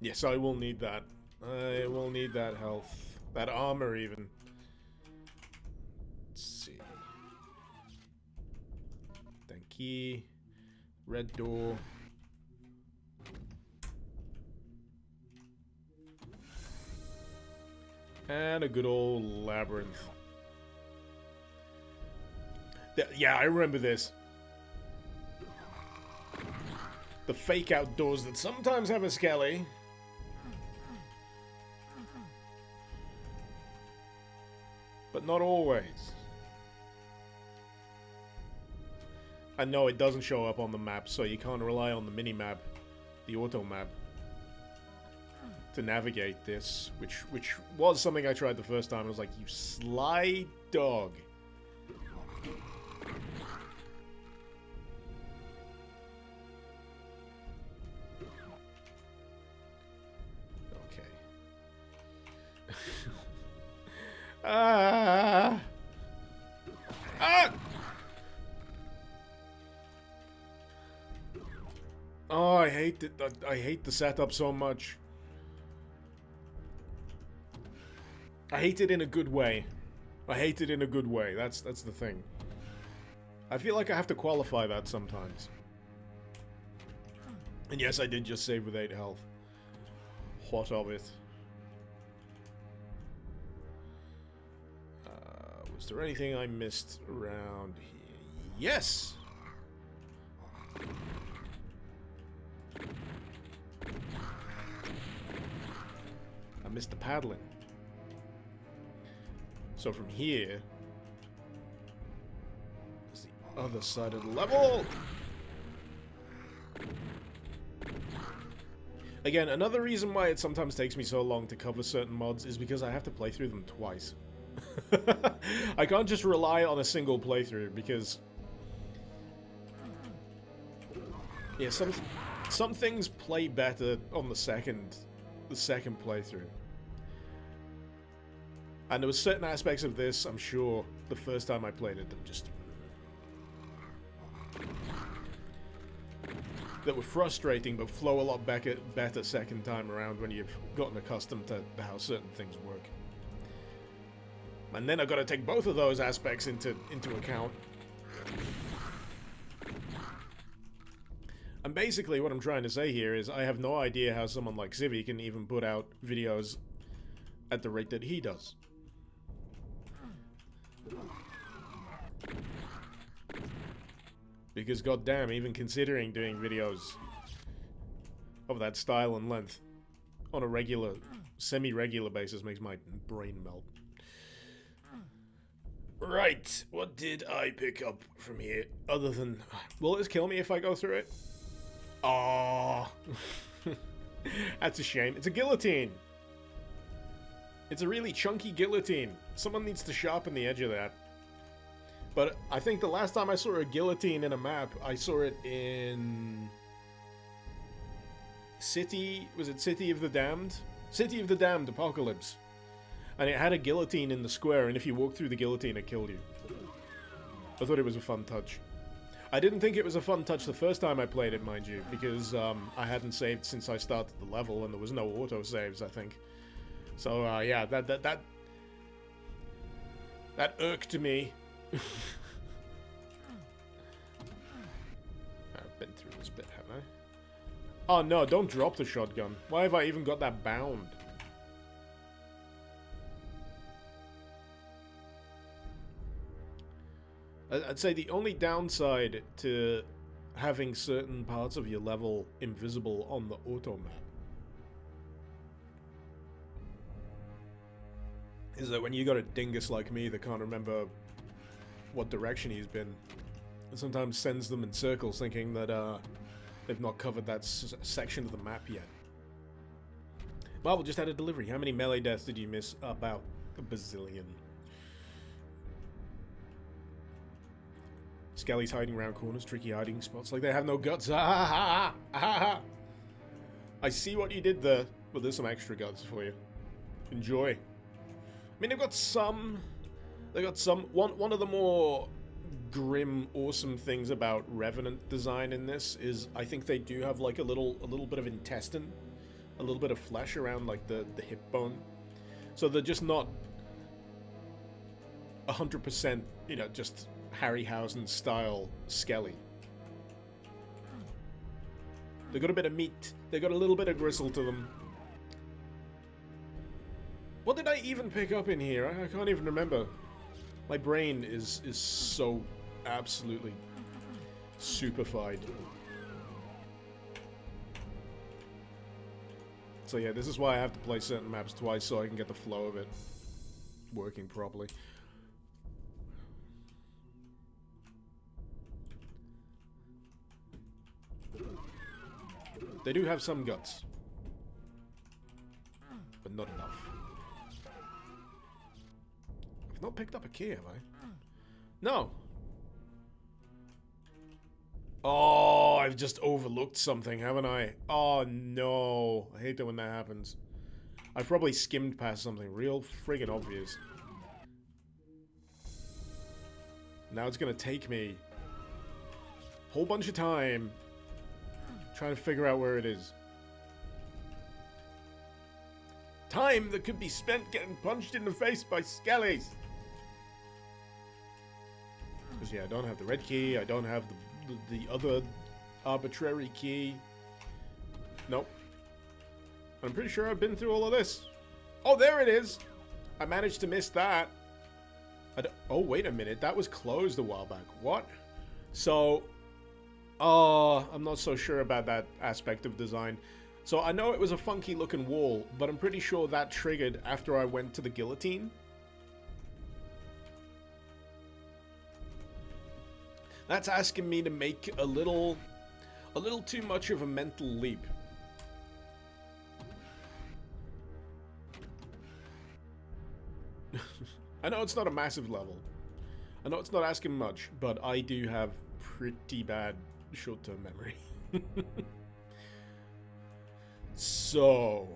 Yes, I will need that. I will need that health. That armor, even. Let's see. Thank you. Red door. And a good old labyrinth. Yeah, I remember this. The fake outdoors that sometimes have a skelly. But not always. And no, it doesn't show up on the map, so you can't rely on the mini-map, the auto-map, to navigate this, which was something I tried the first time. I was like, you sly dog. Ah! Oh, I hate it. I hate the setup so much. I hate it in a good way. I hate it in a good way. That's the thing. I feel like I have to qualify that sometimes. And yes, I did just save with 8 health. What of it? Was there anything I missed around here? Yes! I missed the paddling. So from here is the other side of the level! Again, another reason why it sometimes takes me so long to cover certain mods is because I have to play through them twice. I can't just rely on a single playthrough because yeah, some things play better on the second playthrough. And there were certain aspects of this, I'm sure, the first time I played it that were frustrating but flow a lot better second time around when you've gotten accustomed to how certain things work. And then I've got to take both of those aspects into account. And basically what I'm trying to say here is I have no idea how someone like Zivy can even put out videos at the rate that he does. Because goddamn, even considering doing videos of that style and length on a regular, semi-regular basis makes my brain melt. Right, what did I pick up from here? Other than... Will this kill me if I go through it? Oh, that's a shame. It's a guillotine. It's a really chunky guillotine. Someone needs to sharpen the edge of that. But I think the last time I saw a guillotine in a map, I saw it in... City... Was it City of the Damned? City of the Damned Apocalypse. And it had a guillotine in the square, and if you walked through the guillotine, it killed you. I thought it was a fun touch. I didn't think it was a fun touch the first time I played it, mind you, because I hadn't saved since I started the level, and there was no auto-saves, I think. So, yeah, that irked me. I've been through this bit, haven't I? Oh no, don't drop the shotgun. Why have I even got that bound? I'd say the only downside to having certain parts of your level invisible on the auto map is that when you got a dingus like me that can't remember what direction he's been, it sometimes sends them in circles thinking that they've not covered that section of the map yet. Marvel just had a delivery. How many melee deaths did you miss? About a bazillion. Skelly's hiding around corners, tricky hiding spots, like they have no guts. I see what you did there, but there's some extra guts for you. Enjoy. I mean, they've got some... One of the more grim, awesome things about Revenant design in this is I think they do have like a little bit of intestine, a little bit of flesh around like the hip bone. So they're just not 100%, you know, just Harryhausen style Skelly. They got a bit of meat. They got a little bit of gristle to them. What did I even pick up in here? I can't even remember. My brain is so absolutely superfied. So yeah, this is why I have to play certain maps twice so I can get the flow of it working properly. They do have some guts, but not enough. I've not picked up a key, have I? No. Oh, I've just overlooked something, haven't I? Oh no, I hate that when that happens. I've probably skimmed past something real friggin' obvious. Now it's gonna take me a whole bunch of time trying to figure out where it is. Time that could be spent getting punched in the face by skellies. Because yeah, I don't have the red key, I don't have the other arbitrary key. Nope. I'm pretty sure I've been through all of this. Oh, there it is! I managed to miss that. Oh, wait a minute, that was closed a while back. What? So... I'm not so sure about that aspect of design. So I know it was a funky looking wall, but I'm pretty sure that triggered after I went to the guillotine. That's asking me to make a little too much of a mental leap. I know it's not a massive level. I know it's not asking much, but I do have pretty bad short-term memory. So,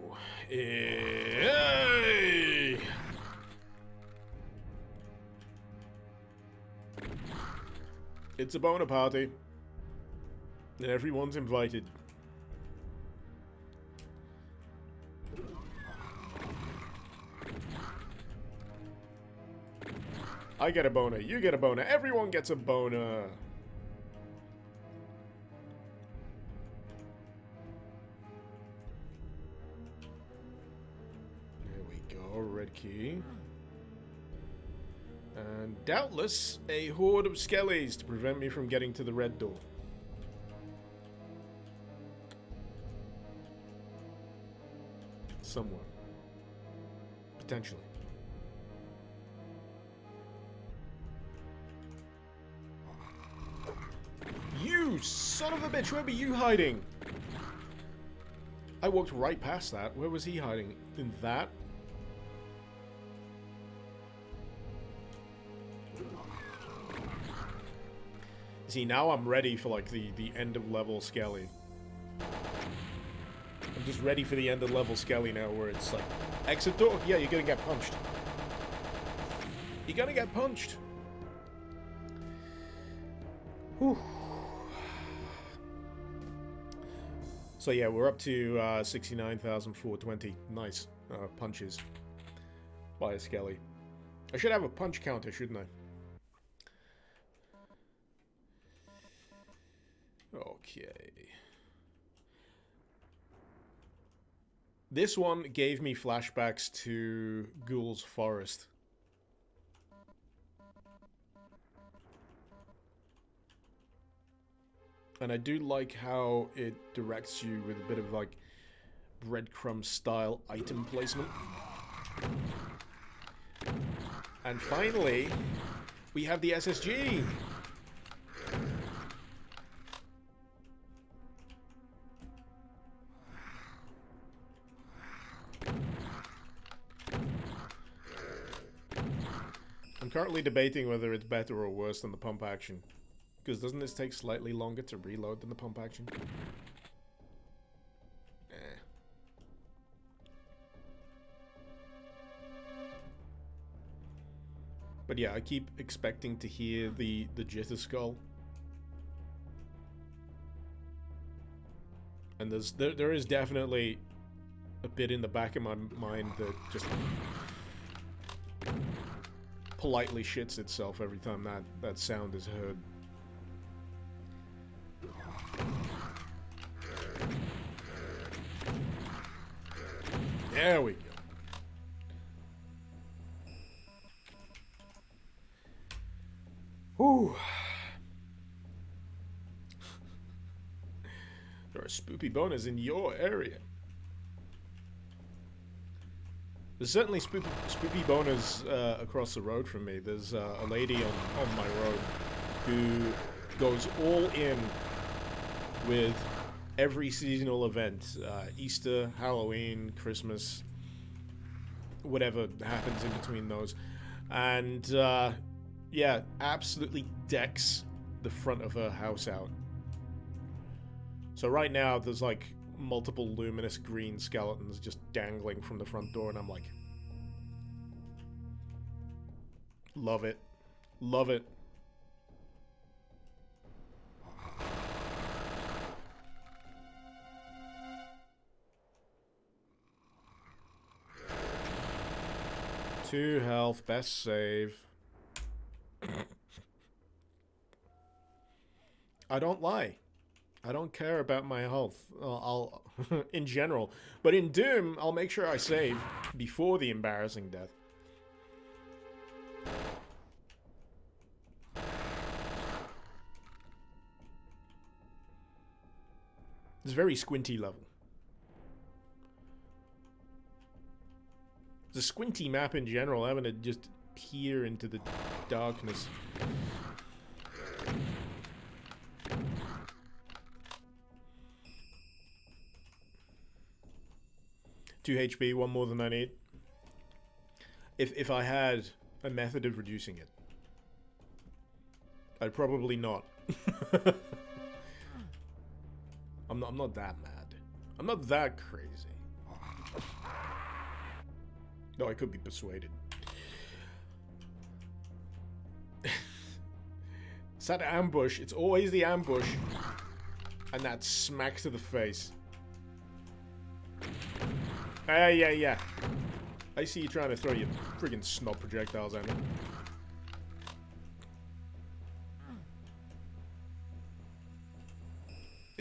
hey! It's a boner party, and everyone's invited. I get a boner. You get a boner. Everyone gets a boner. There we go. Red key. And doubtless a horde of skellies to prevent me from getting to the red door. Somewhere. Potentially. You son of a bitch, where were you hiding? I walked right past that. Where was he hiding? In that? See, now I'm ready for, like, the end of level Skelly. I'm just ready for the end of level Skelly now, where it's like, exit door? Yeah, you're gonna get punched. You're gonna get punched. Whew. So yeah, we're up to 69,420. Nice punches by a Skelly. I should have a punch counter, shouldn't I? Okay. This one gave me flashbacks to Ghoul's Forest. And I do like how it directs you with a bit of, like, breadcrumb style item placement. And finally, we have the SSG! I'm currently debating whether it's better or worse than the pump action. Because doesn't this take slightly longer to reload than the pump action? Eh. But yeah, I keep expecting to hear the Jitter Skull. And there is definitely a bit in the back of my mind that just politely shits itself every time that sound is heard. There we go. Whew. There are spoopy boners in your area. There's certainly spoopy boners across the road from me. There's a lady on my road who goes all in with every seasonal event. Easter, Halloween, Christmas, whatever happens in between those. And, yeah, absolutely decks the front of her house out. So right now, there's, like, multiple luminous green skeletons just dangling from the front door, and I'm like, love it. Love it. Two health, best save. I don't lie. I don't care about my health. I'll in general. But in Doom, I'll make sure I save before the embarrassing death. It's very squinty level. It's a squinty map in general, having to just peer into the darkness. Two HP, one more than I need. If I had a method of reducing it, I'd probably not. I'm not that mad. I'm not that crazy. No, I could be persuaded. It's that ambush. It's always the ambush. And that smack to the face. Yeah. I see you trying to throw your friggin' snot projectiles at me.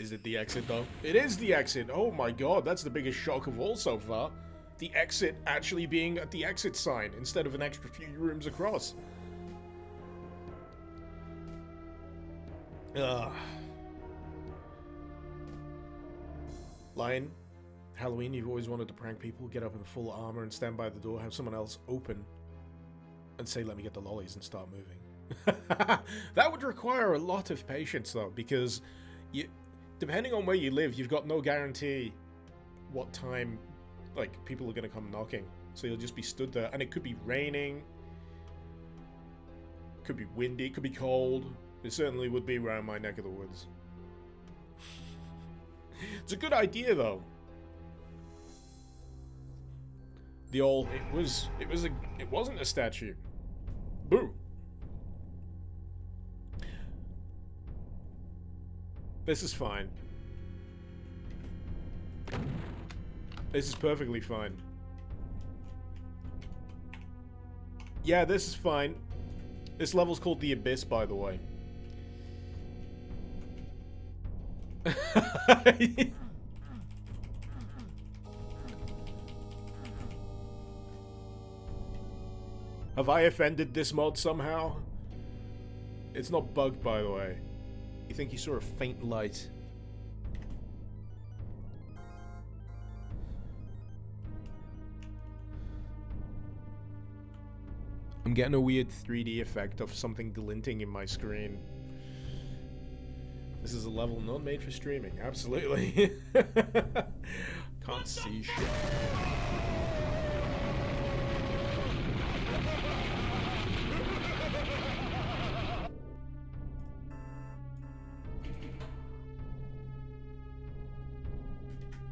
Is it the exit, though? It is the exit! Oh my god, that's the biggest shock of all so far. The exit actually being at the exit sign instead of an extra few rooms across. Ugh. Lion, Halloween, you've always wanted to prank people, get up in full armor and stand by the door, have someone else open and say, let me get the lollies, and start moving. That would require a lot of patience, though, because depending on where you live, you've got no guarantee what time, like, people are going to come knocking. So you'll just be stood there, and it could be raining, could be windy, it could be cold. It certainly would be around my neck of the woods. It's a good idea, though. The old, it wasn't a statue. Boo. This is fine. This is perfectly fine. Yeah, this is fine. This level's called the Abyss, by the way. Have I offended this mod somehow? It's not bugged, by the way. You think you saw a faint light? I'm getting a weird 3D effect of something glinting in my screen. This is a level not made for streaming, absolutely. Can't see shit.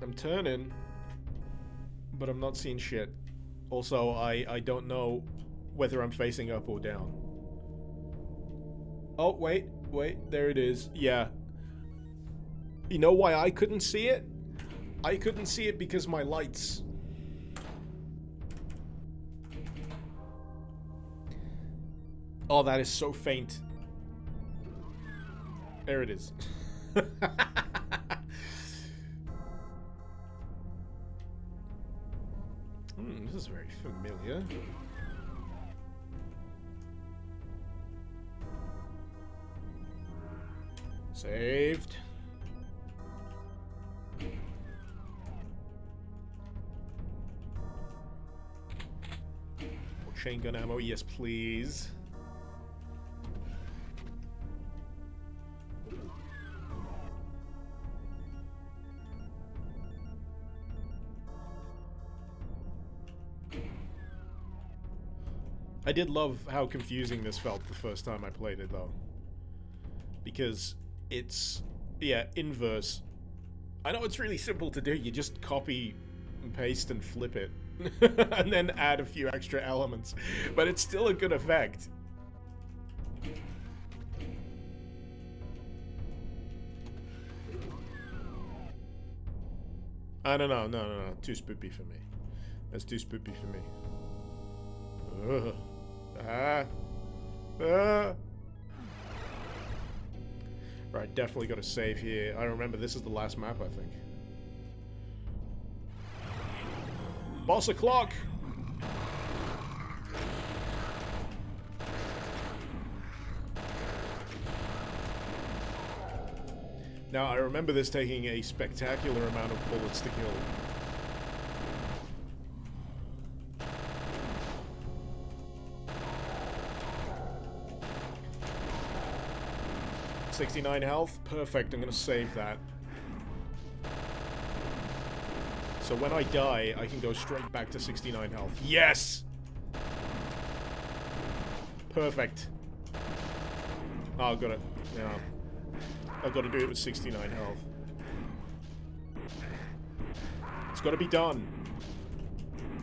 I'm turning, but I'm not seeing shit. Also, I don't know whether I'm facing up or down. Oh, wait, there it is. Yeah. You know why I couldn't see it? I couldn't see it because my lights. Oh, that is so faint. There it is. This is very familiar. Saved. More chain gun ammo, yes please. I did love how confusing this felt the first time I played it, though. Because it's, yeah, inverse. I know it's really simple to do. You just copy and paste and flip it. And then add a few extra elements. But it's still a good effect. I don't know. No. Too spoopy for me. That's too spoopy for me. Ugh. Right, definitely got to save here. I remember this is the last map, I think. Boss o'clock! Now, I remember this taking a spectacular amount of bullets to kill. $69 health? Perfect, I'm gonna save that. So when I die, I can go straight back to 69 health. Yes! Perfect. Oh, I've got to... Yeah. I've got to do it with 69 health. It's got to be done.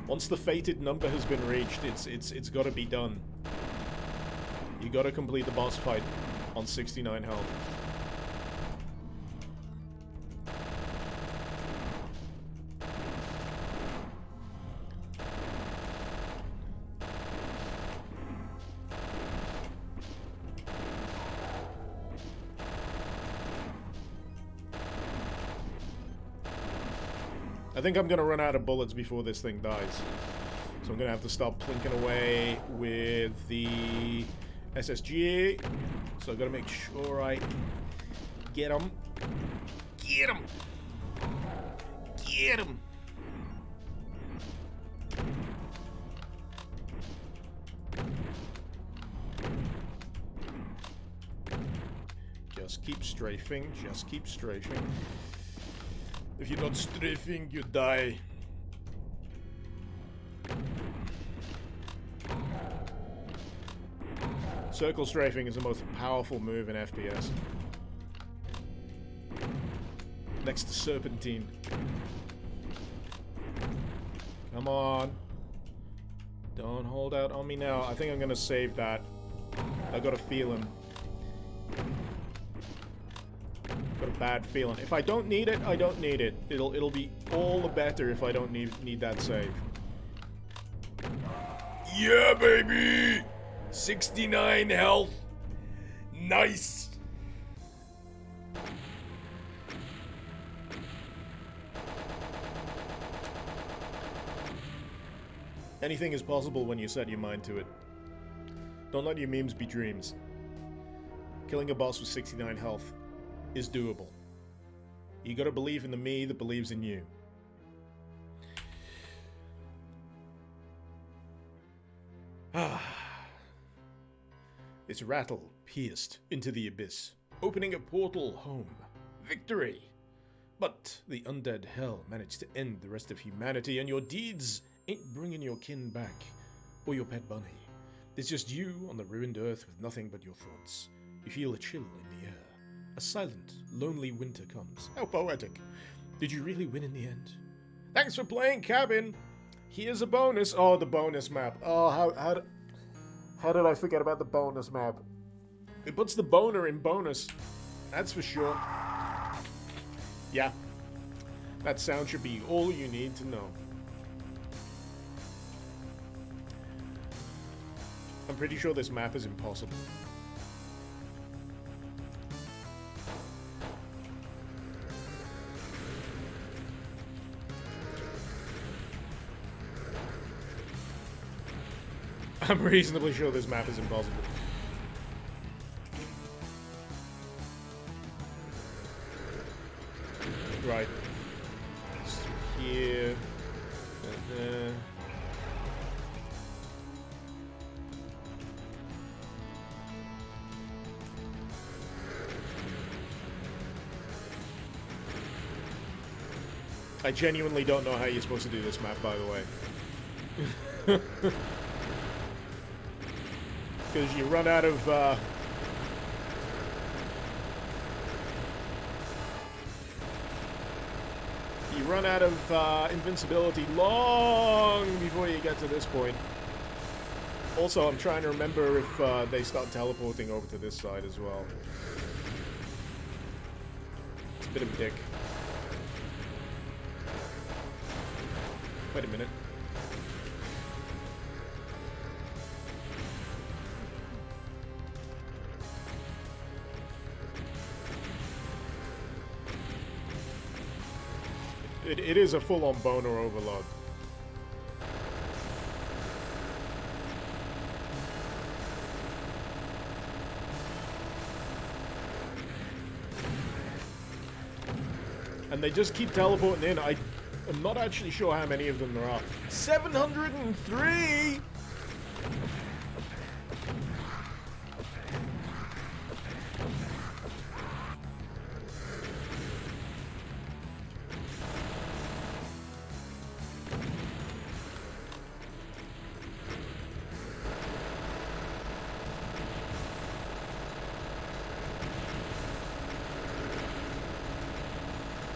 Once the fated number has been reached, it's got to be done. You got to complete the boss fight on 69 health. I think I'm gonna run out of bullets before this thing dies. So I'm gonna have to start plinking away with the SSG. So I've gotta make sure I get him. Get him! Get him! Just keep strafing, just keep strafing. If you're not strafing, you die. Circle strafing is the most powerful move in FPS. Next to Serpentine. Come on. Don't hold out on me now. I think I'm gonna save that. I got a feeling. Got a bad feeling. If I don't need it, I don't need it. It'll be all the better if I don't need that save. Yeah, baby! 69 health. Nice. Anything is possible when you set your mind to it. Don't let your memes be dreams. Killing a boss with 69 health is doable. You gotta believe in the me that believes in you. Its rattle pierced into the abyss, opening a portal home. Victory! But the undead hell managed to end the rest of humanity, and your deeds ain't bringing your kin back, or your pet bunny. It's just you on the ruined earth with nothing but your thoughts. You feel a chill in the air. A silent, lonely winter comes. How poetic. Did you really win in the end? Thanks for playing, Cabin! Here's a bonus. Oh, the bonus map. Oh, how did I forget about the bonus map? It puts the boner in bonus. That's for sure. Yeah. That sound should be all you need to know. I'm pretty sure this map is impossible. I'm reasonably sure this map is impossible. Right. Just here. And there. I genuinely don't know how you're supposed to do this map, by the way. Because you run out of, invincibility long before you get to this point. Also, I'm trying to remember if they start teleporting over to this side as well. It's a bit of a dick. Wait a minute. It is a full-on boner overload. And they just keep teleporting in. I'm not actually sure how many of them there are. 703!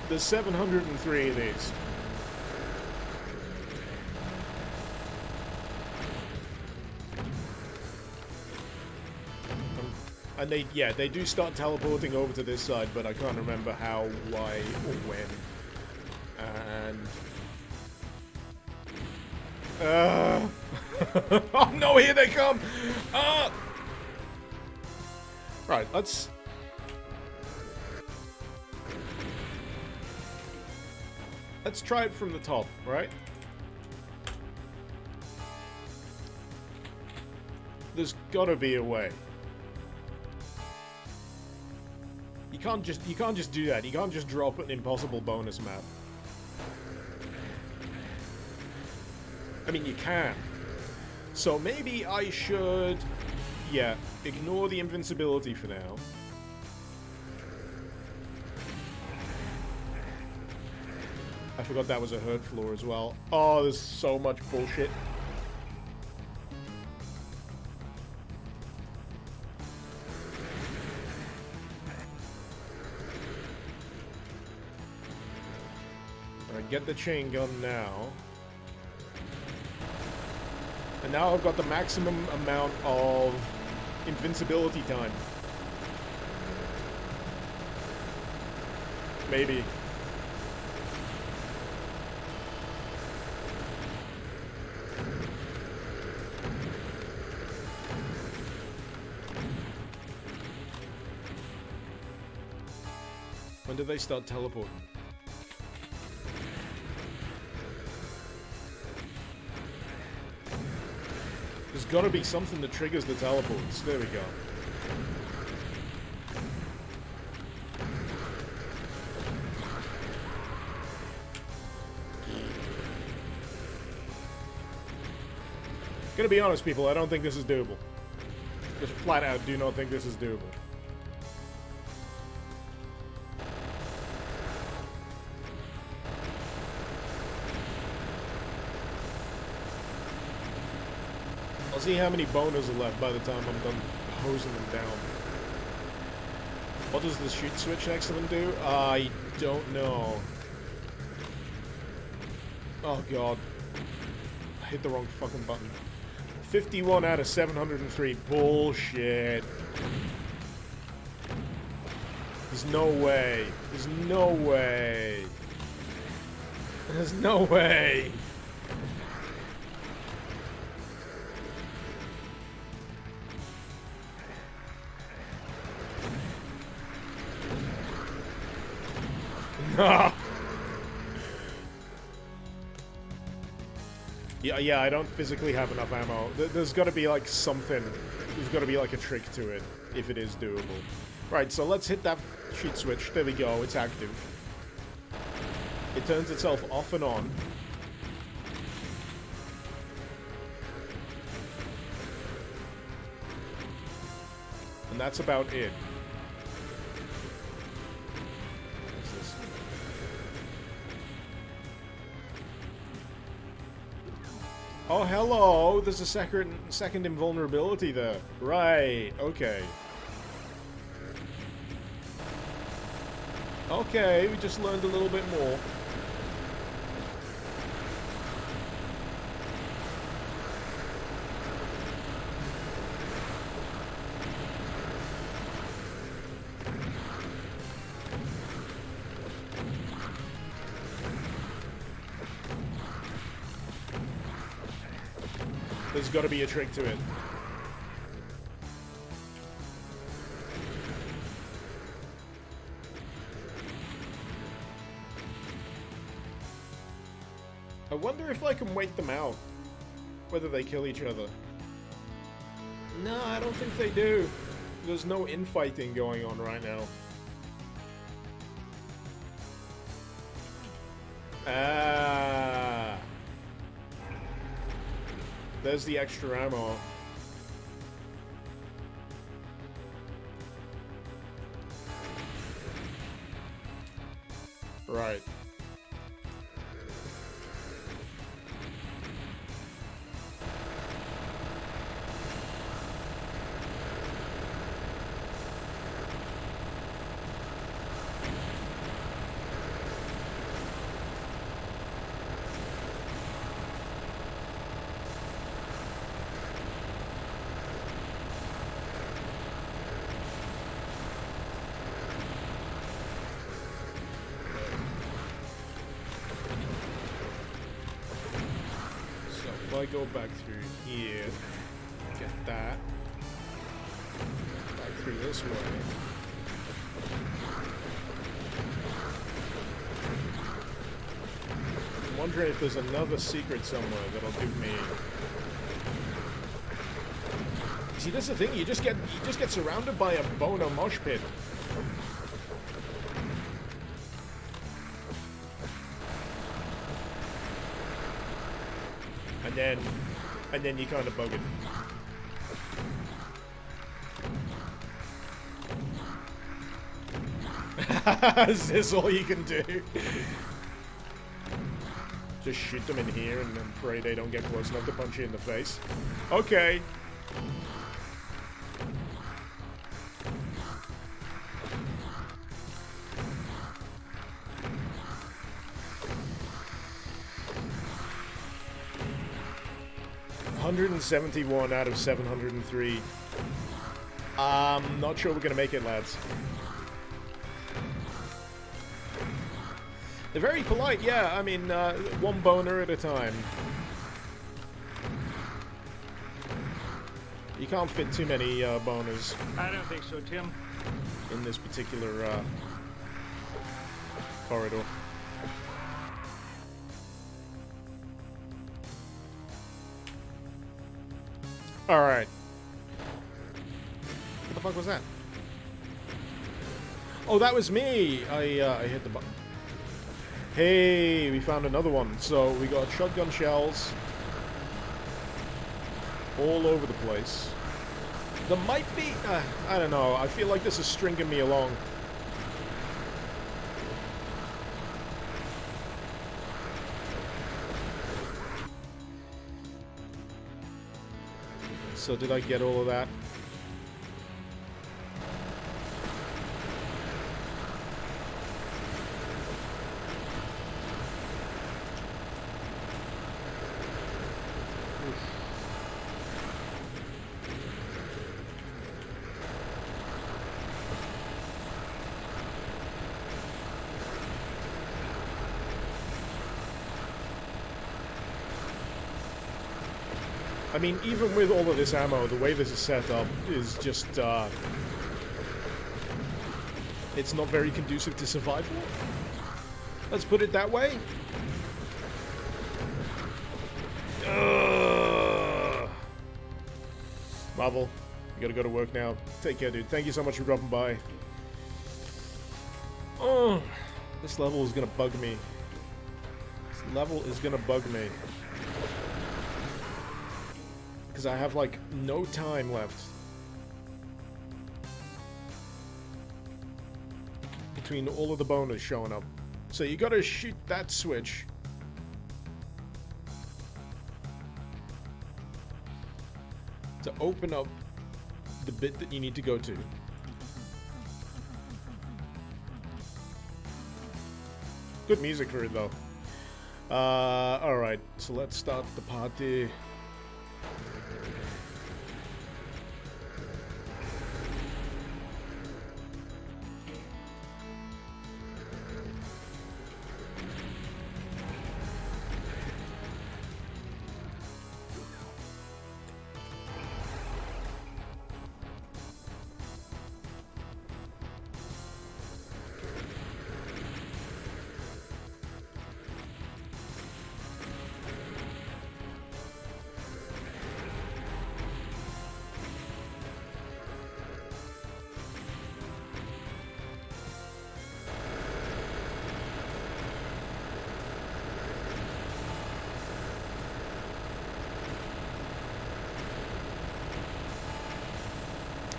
There's 703 of these. And they do start teleporting over to this side, but I can't remember how, why, or when. And... oh no, here they come! Right, let's... Let's try it from the top, right? There's gotta be a way. You can't just do that. You can't just drop an impossible bonus map. I mean, you can. So maybe I should, yeah, ignore the invincibility for now. I forgot that was a hurt floor as well. Oh, there's so much bullshit. Alright, get the chain gun now. And now I've got the maximum amount of invincibility time. Maybe. When did they start teleporting? There's gotta be something that triggers the teleports. There we go. Gonna be honest, people, I don't think this is doable. Just flat out do not think this is doable. I'll see how many boners are left by the time I'm done hosing them down. What does the shoot switch next to them do? I don't know. Oh god. I hit the wrong fucking button. 51 out of 703. Bullshit. There's no way. There's no way. There's no way. Yeah, I don't physically have enough ammo. There's got to be like something. There's got to be like a trick to it if it is doable. Right, so let's hit that shoot switch. There we go. It's active. It turns itself off and on. And that's about it. Oh, hello! There's a second invulnerability there. Right, okay. Okay, we just learned a little bit more. There's got to be a trick to it. I wonder if I can wait them out. Whether they kill each other. No, I don't think they do. There's no infighting going on right now. Ah. There's the extra ammo. Right. If I go back through here, get that, back through this way. wondering if there's another secret somewhere that'll give me... See, that's the thing. You just get surrounded by a boner mosh pit. And then you kind of bug it. Is this all you can do? Just shoot them in here and then pray they don't get close enough to punch you in the face. Okay. $171 out of 703. Not sure we're gonna make it, lads. They're very polite, yeah. I mean, one boner at a time. You can't fit too many boners. I don't think so, Tim. In this particular corridor. Alright. What the fuck was that? Oh, that was me! I hit the button. Hey, we found another one. So, we got shotgun shells all over the place. There might be... I don't know. I feel like this is stringing me along. So did I get all of that? I mean, even with all of this ammo, the way this is set up is just, it's not very conducive to survival. Let's put it that way. Marvel, you gotta go to work now. Take care, dude. Thank you so much for dropping by. Oh, this level is gonna bug me. This level is gonna bug me. Because I have, like, no time left. Between all of the boners showing up. So you gotta shoot that switch. To open up the bit that you need to go to. Good music for it, though. Alright, so let's start the party.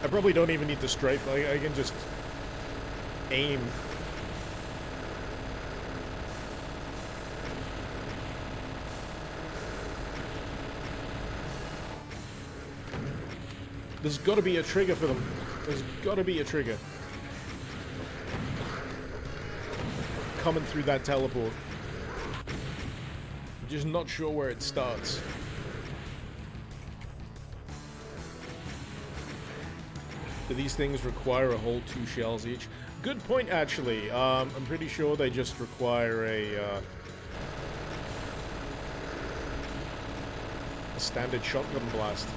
I probably don't even need to strafe. I can just aim. There's got to be a trigger for them. There's got to be a trigger. Coming through that teleport. I'm just not sure where it starts. Do these things require a whole 2 shells each? Good point, actually. I'm pretty sure they just require a standard shotgun blast.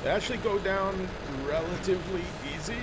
They actually go down relatively easy.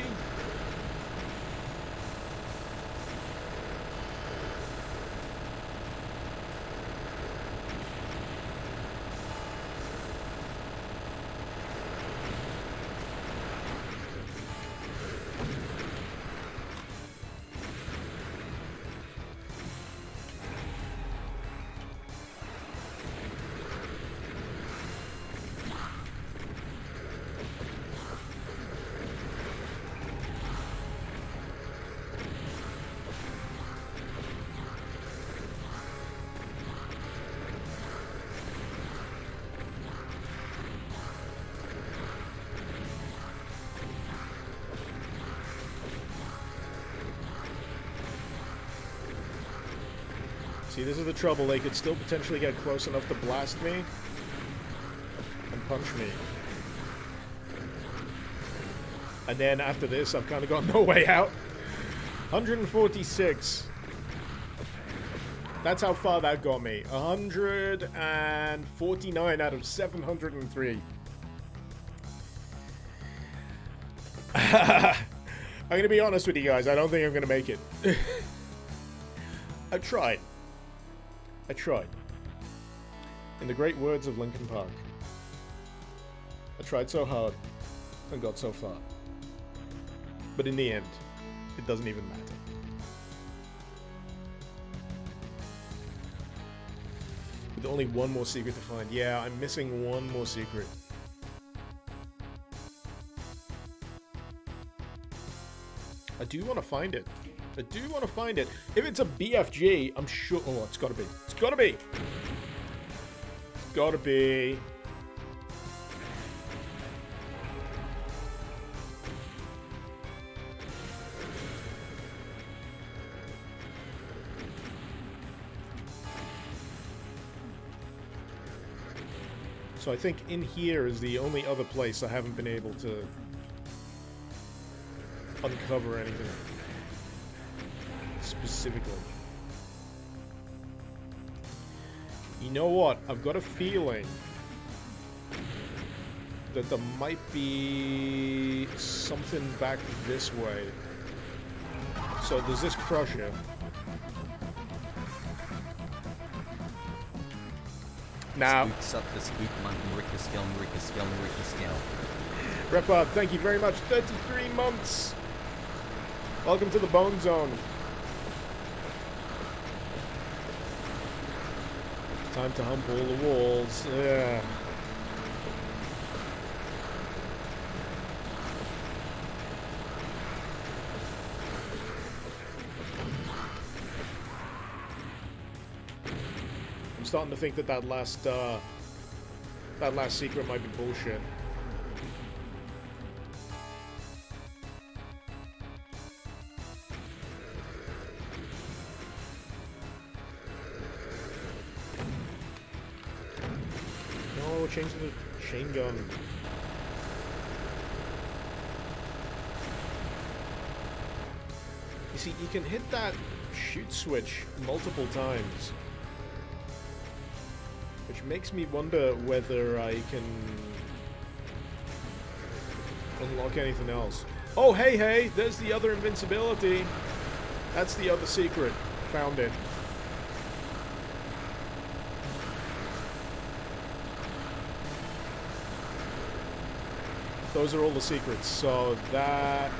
See, this is the trouble. They could still potentially get close enough to blast me and punch me. And then after this, I've kind of got no way out. 146. That's how far that got me. 149 out of 703. I'm gonna be honest with you guys. I don't think I'm gonna make it. I tried. I tried. In the great words of Linkin Park, I tried so hard and got so far. But in the end, it doesn't even matter. With only one more secret to find. Yeah, I'm missing one more secret. I do want to find it. I do want to find it. If it's a BFG, I'm sure... Oh, it's gotta be. It's gotta be! It's gotta be... So I think in here is the only other place I haven't been able to uncover anything specifically. You know what? I've got a feeling that there might be something back this way. So there's this crusher. Now, Repod, thank you very much. 33 months. Welcome to the Bone Zone. Time to hump all the walls. Yeah. I'm starting to think that that last secret might be bullshit. No, change to the chain gun. You see, you can hit that shoot switch multiple times. Which makes me wonder whether I can unlock anything else. Oh, hey, there's the other invincibility. That's the other secret. Found it. Those are all the secrets, so that...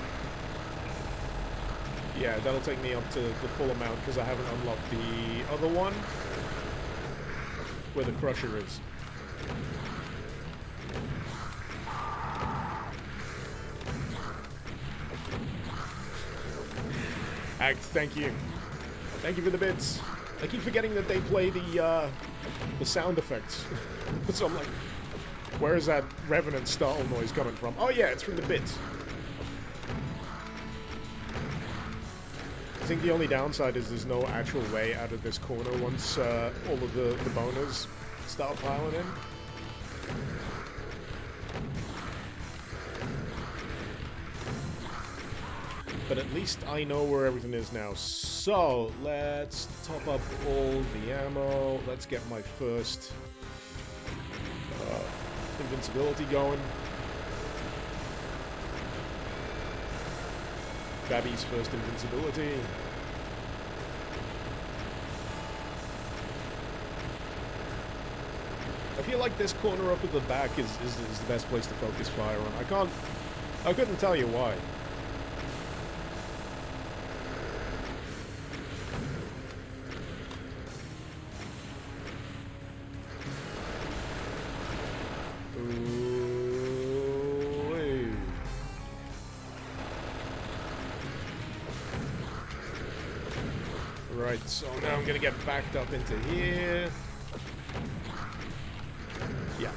Yeah, that'll take me up to the full amount because I haven't unlocked the other one. Where the crusher is. Act, thank you. Thank you for the bits. I keep forgetting that they play the sound effects. So I'm like, where is that Revenant startle noise coming from? Oh yeah, it's from the bits. I think the only downside is there's no actual way out of this corner once all of the boners start piling in. But at least I know where everything is now. So, let's top up all the ammo. Let's get my first invincibility going. Babby's first invincibility. I feel like this corner up at the back is the best place to focus fire on. I couldn't tell you why. Right, so now I'm gonna get backed up into here. Yeah.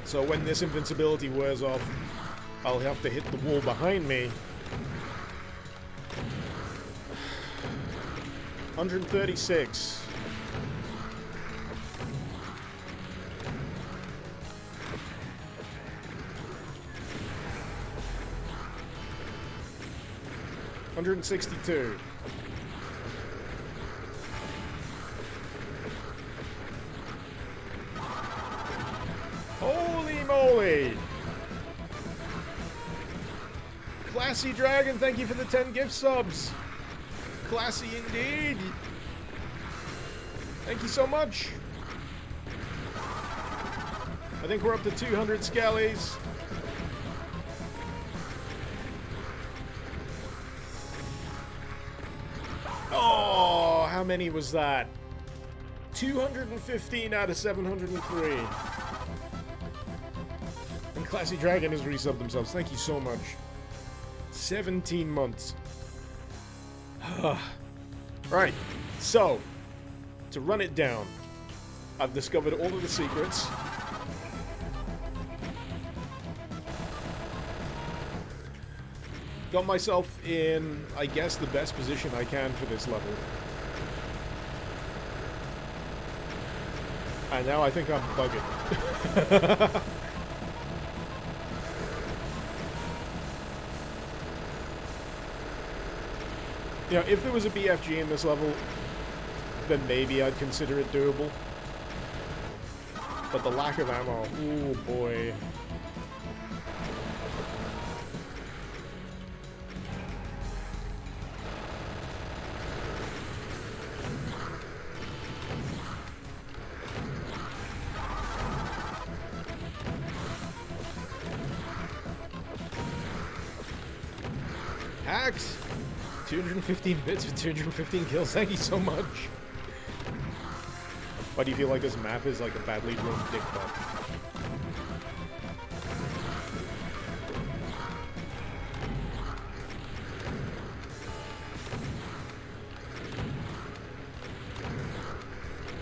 So when this invincibility wears off, I'll have to hit the wall behind me. 136. $162. Holy moly! Classy Dragon, thank you for the 10 gift subs. Classy indeed. Thank you so much. I think we're up to 200 skellies. Oh, how many was that? 215 out of 703. And Classy Dragon has resubbed themselves. Thank you so much. 17 months. Right, so, to run it down, I've discovered all of the secrets. Got myself in, I guess, the best position I can for this level. And now I think I'm bugging. You know, if there was a BFG in this level, then maybe I'd consider it doable. But the lack of ammo, ooh boy. Hacks! 215 bits for 215 kills, thank you so much. Why do you feel like this map is like a badly run dick butt?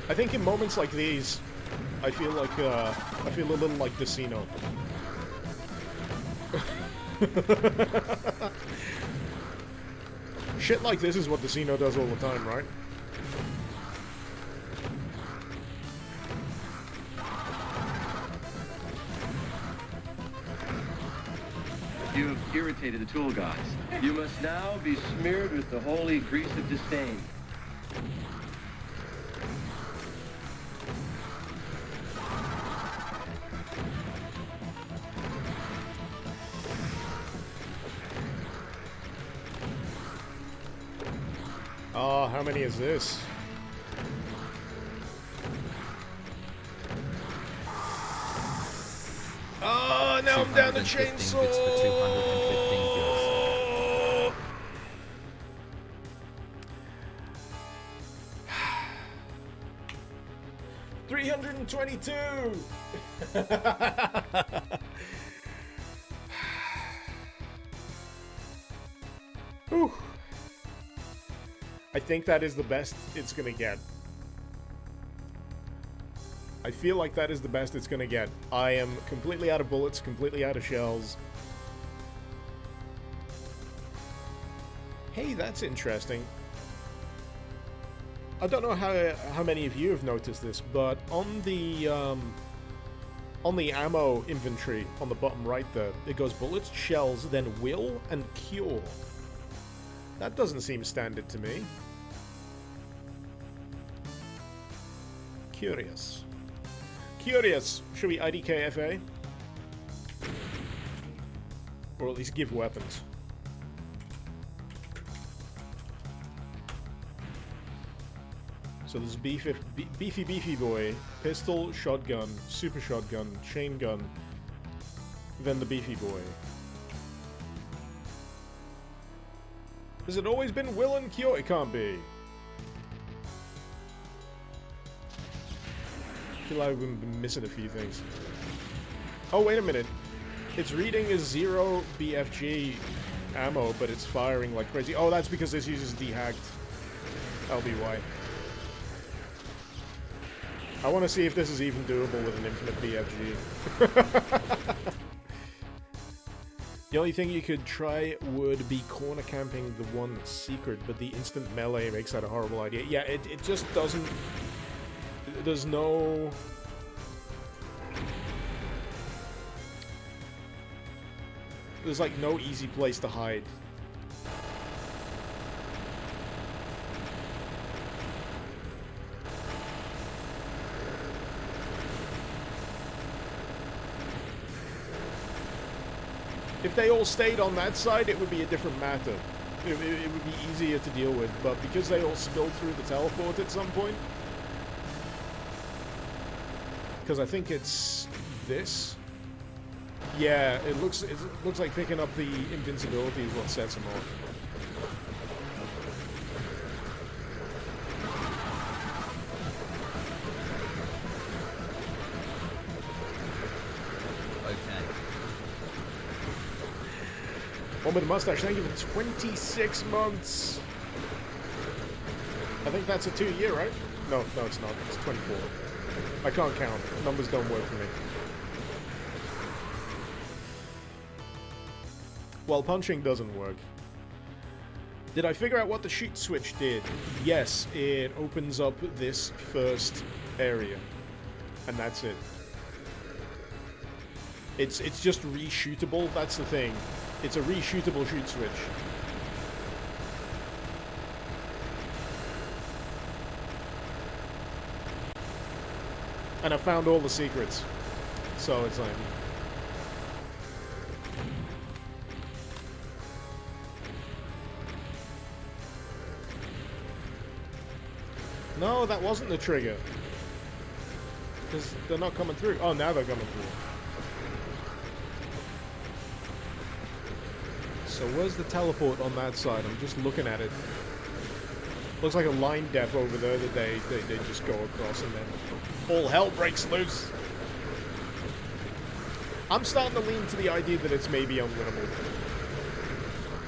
I think in moments like these, I feel like I feel a little like Decino. Shit like this is what Decino does all the time, right? You have irritated the tool gods. You must now be smeared with the holy grease of disdain. Oh, how many is this? Oh, now I'm down to 215 chainsaw. bits for 215 kills. 322. Whew. I think that is the best it's gonna get. I feel like that is the best it's gonna get. I am completely out of bullets, completely out of shells. Hey, that's interesting. I don't know how many of you have noticed this, but on the ammo inventory on the bottom right there, it goes bullets, shells, then will, and cure. That doesn't seem standard to me. Curious. Curious. Should we IDKFA? Or at least give weapons. So there's Beefy Boy, pistol, shotgun, super shotgun, chain gun, then the Beefy Boy. Has it always been Will and Kyo? It can't be. I feel like I've been missing a few things. Oh, wait a minute. Its reading is 0 BFG ammo, but it's firing like crazy. Oh, that's because this uses dehacked. That'll be why. I want to see if this is even doable with an infinite BFG. The only thing you could try would be corner camping the one secret, but the instant melee makes that a horrible idea. Yeah, it just doesn't... There's no... There's like no easy place to hide. If they all stayed on that side, it would be a different matter. It would be easier to deal with, but because they all spilled through the teleport at some point... Because I think it's this. Yeah, it looks like picking up the invincibility is what sets them off. Okay. One with a mustache, thank you for 26 months. I think that's a 2-year, right? No, it's not. It's 24. I can't count. Numbers don't work for me. Well, punching doesn't work. Did I figure out what the shoot switch did? Yes, it opens up this first area. And that's it. It's just reshootable, that's the thing. It's a reshootable shoot switch. And I found all the secrets. So it's like... No, that wasn't the trigger. Because they're not coming through. Oh, now they're coming through. So where's the teleport on that side? I'm just looking at it. Looks like a line depth over there that they just go across and then all hell breaks loose. I'm starting to lean to the idea that it's maybe unwinnable.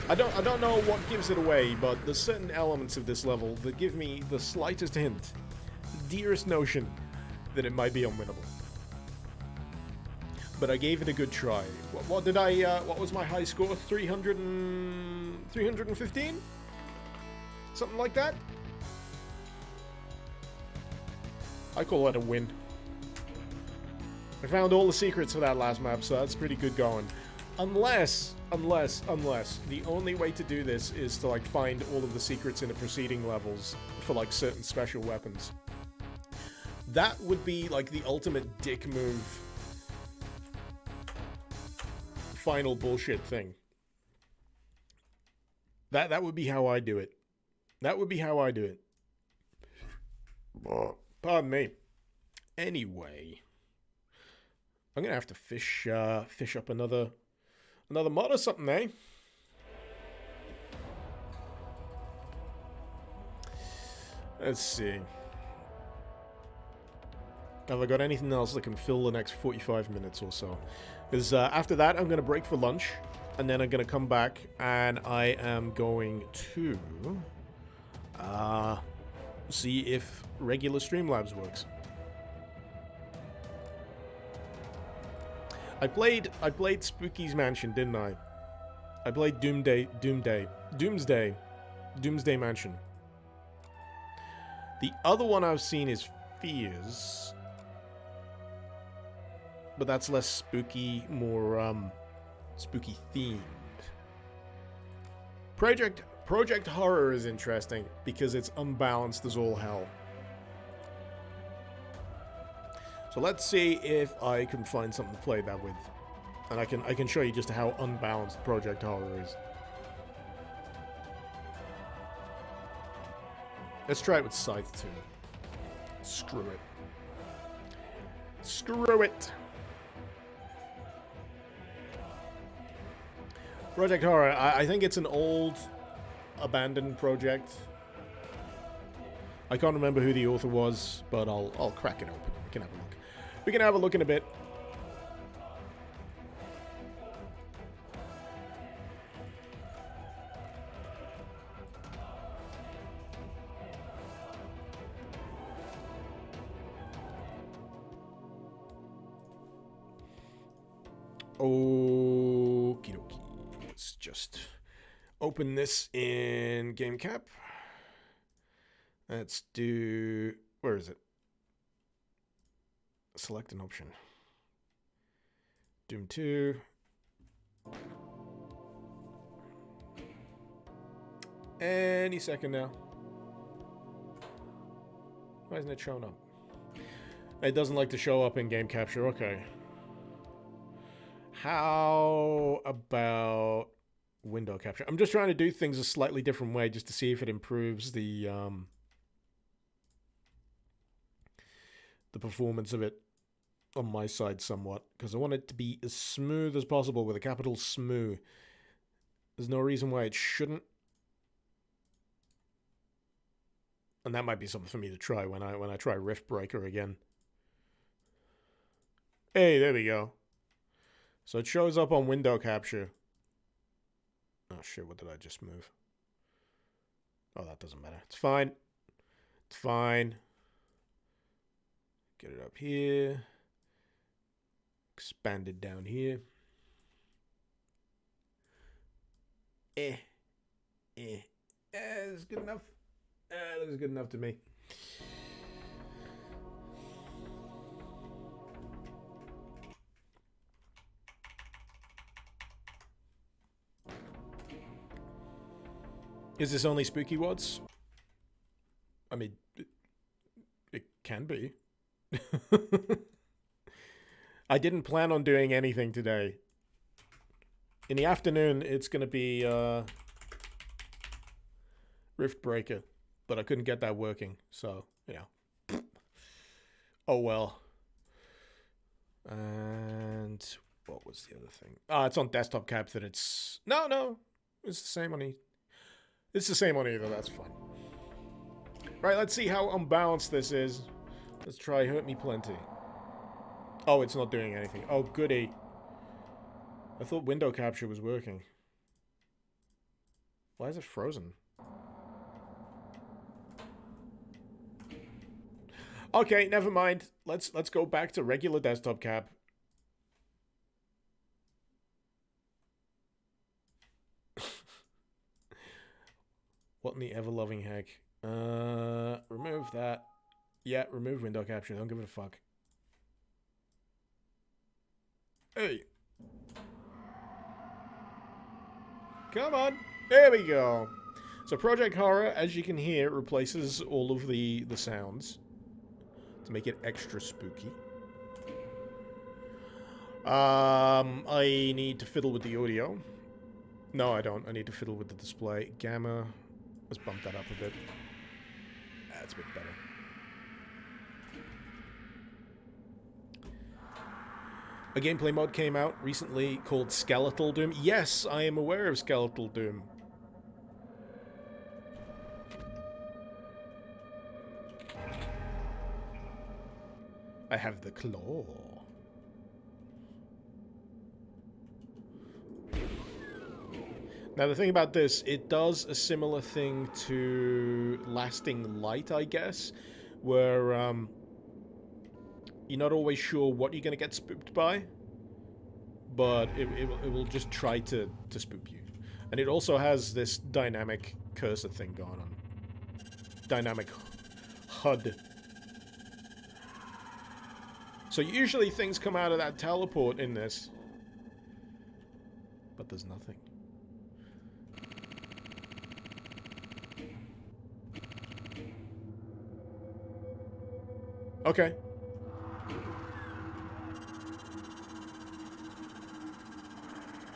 I don't know what gives it away, but there's certain elements of this level that give me the slightest hint, the dearest notion, that it might be unwinnable. But I gave it a good try. What did I, what was my high score? 315? Something like that? I call that a win. I found all the secrets for that last map, so that's pretty good going. Unless, the only way to do this is to, like, find all of the secrets in the preceding levels for, like, certain special weapons. That would be, like, the ultimate dick move final bullshit thing. That would be how I do it. That would be how I do it. Pardon me. Anyway, I'm gonna have to fish up another mod or something, eh? Let's see. Have I got anything else that can fill the next 45 minutes or so? Because after that, I'm going to break for lunch. And then I'm going to come back and I am going to see if regular Streamlabs works. I played Spooky's Mansion, didn't I? I played Doomsday Mansion. The other one I've seen is Fears. But that's less spooky, more spooky themed. Project Horror is interesting because it's unbalanced as all hell. So let's see if I can find something to play that with. And I can show you just how unbalanced Project Horror is. Let's try it with Scythe too. Screw it. Screw it! Project Horror, I think it's an old, abandoned project. I can't remember who the author was, but I'll crack it open. We can have a look. We can have a look in a bit. Okie dokie. Let's just open this in GameCap. Let's do... Where is it? Select an option. Doom 2. Any second now. Why isn't it showing up? It doesn't like to show up in game capture. Okay. How about window capture? I'm just trying to do things a slightly different way just to see if it improves the performance of it on my side somewhat, because I want it to be as smooth as possible with a capital smooth. There's no reason why it shouldn't. And that might be something for me to try when I try Rift Breaker again. Hey, there we go. So it shows up on window capture. Oh shit, what did I just move? Oh, that doesn't matter. It's fine. It's fine. Get it up here. Expand it down here. It's good enough. That looks good enough to me. Is this only spooky wads? I mean, it can be. I didn't plan on doing anything today. In the afternoon, it's going to be Rift Breaker, but I couldn't get that working, so, you know. Oh well. And what was the other thing? It's on desktop cap that it's... No, it's the same on It's the same on either, that's fine. Right, let's see how unbalanced this is. Let's try Hurt Me Plenty. Oh, it's not doing anything. Oh, goody. I thought window capture was working. Why is it frozen? Okay, never mind. Let's go back to regular desktop cap. What in the ever-loving heck? Remove that. Yeah, remove window capture. Don't give it a fuck. Hey. Come on. There we go. So Project Horror, as you can hear, replaces all of the sounds to make it extra spooky. I need to fiddle with the audio. No, I don't. I need to fiddle with the display. Gamma. Let's bump that up a bit. That's a bit better. A gameplay mod came out recently called Skeletal Doom. Yes, I am aware of Skeletal Doom. I have the claw. Now the thing about this, it does a similar thing to Lasting Light, I guess, where you're not always sure what you're going to get spooked by, but it will just try to spook you. And it also has this dynamic cursor thing going on. Dynamic HUD. So usually things come out of that teleport in this, but there's nothing. Okay.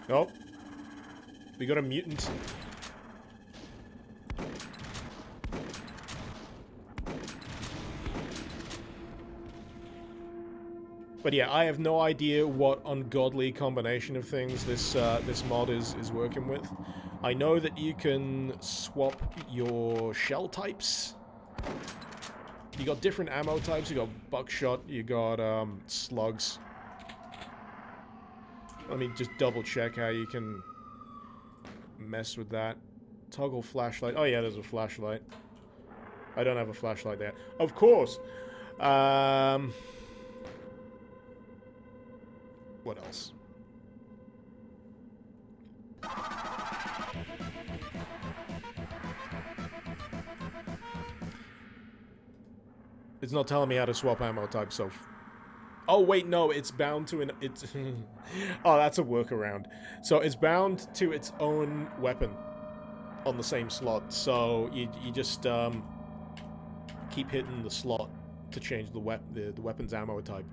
Oh. We got a mutant. But yeah, I have no idea what ungodly combination of things this mod is working with. I know that you can swap your shell types. You got different ammo types. You got buckshot. You got slugs. Let me just double check how you can mess with that. Toggle flashlight. Oh yeah, there's a flashlight. I don't have a flashlight there. Of course. What else? It's not telling me how to swap ammo type, so... Oh, wait, no, it's bound to an... It's oh, that's a workaround. So it's bound to its own weapon on the same slot. So you just keep hitting the slot to change the weapon's ammo type.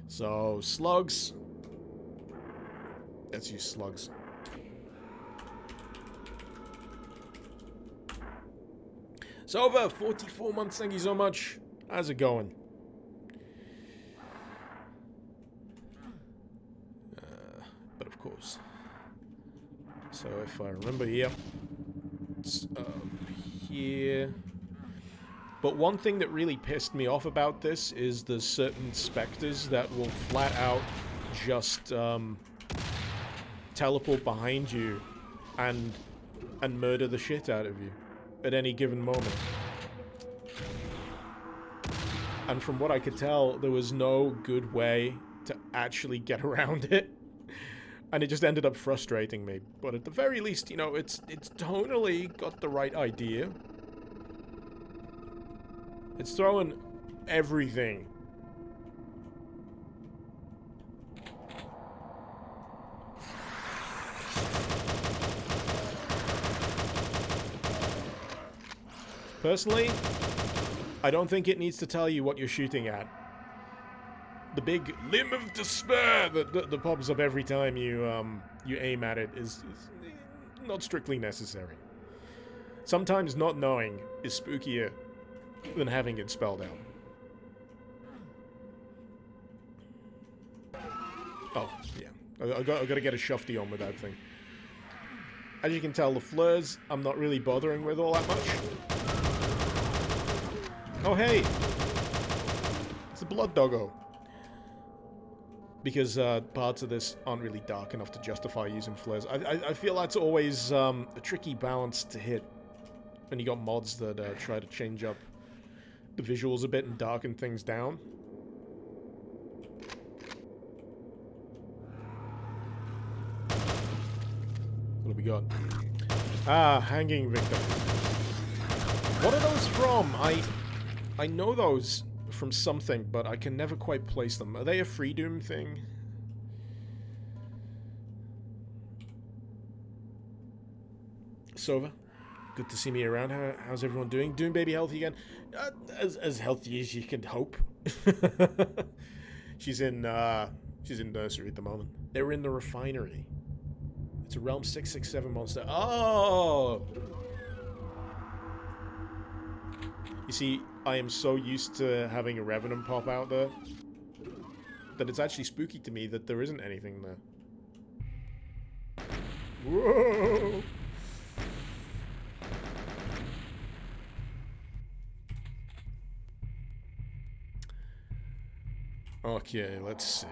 So, slugs. Let's use slugs. Sova, 44 months, thank you so much. How's it going? But of course. So if I remember, yep. It's here. But one thing that really pissed me off about this is there's certain specters that will flat out just teleport behind you and murder the shit out of you at any given moment. And from what I could tell, there was no good way to actually get around it. And it just ended up frustrating me. But at the very least, you know, it's tonally got the right idea. It's throwing everything. Personally, I don't think it needs to tell you what you're shooting at. The big limb of despair that pops up every time you aim at it is not strictly necessary. Sometimes not knowing is spookier than having it spelled out. Oh, yeah. I gotta get a shufty on with that thing. As you can tell, the flares I'm not really bothering with all that much. Oh, hey! It's a blood doggo. Because parts of this aren't really dark enough to justify using flares. I feel that's always a tricky balance to hit when you got mods that try to change up the visuals a bit and darken things down. What have we got? Ah, hanging victim. What are those from? I know those from something, but I can never quite place them. Are they a Freedoom thing? Sova, good to see me around. How's everyone doing? Doing baby healthy again? As healthy as you can hope. She's in nursery at the moment. They were in the refinery. It's a Realm 667 monster. Oh! You see, I am so used to having a Revenant pop out there that it's actually spooky to me that there isn't anything there. Whoa! Okay, let's see.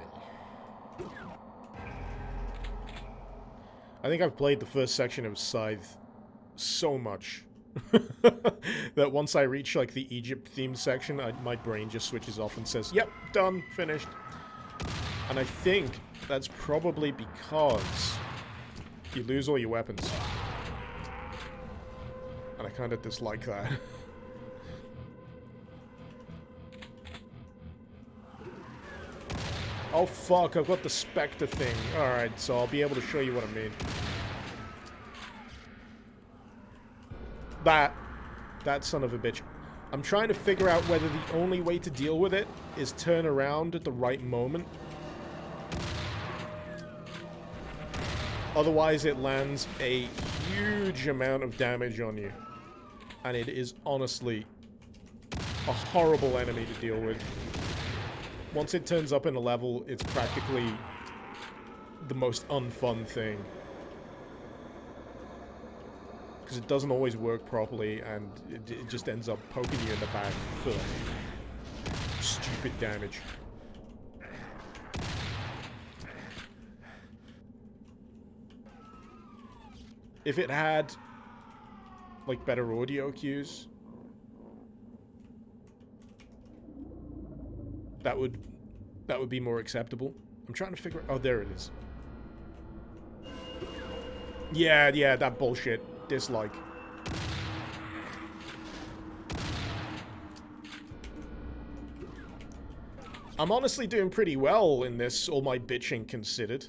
I think I've played the first section of Scythe so much that once I reach like the Egypt themed section, my brain just switches off and says, "Yep, done, finished." And I think that's probably because you lose all your weapons, and I kind of dislike that. Oh fuck, I've got the Spectre thing. Alright, so I'll be able to show you what I mean. That son of a bitch. I'm trying to figure out whether the only way to deal with it is turn around at the right moment. Otherwise it lands a huge amount of damage on you. And it is honestly a horrible enemy to deal with. Once it turns up in a level, it's practically the most unfun thing. Because it doesn't always work properly, and it just ends up poking you in the back for stupid damage. If it had, like, better audio cues, that would be more acceptable. I'm trying to figure out... Oh, there it is. Yeah, that bullshit. Dislike. I'm honestly doing pretty well in this, all my bitching considered.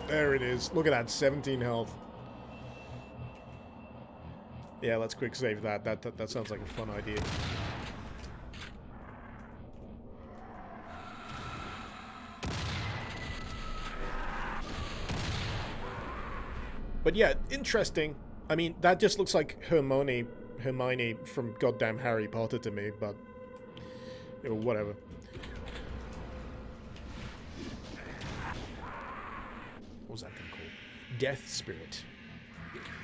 There it is. Look at that, 17 health. Yeah, let's quick save that. That sounds like a fun idea. But yeah, interesting. I mean, that just looks like Hermione from goddamn Harry Potter to me, but you know, whatever. What was that thing called? Death Spirit.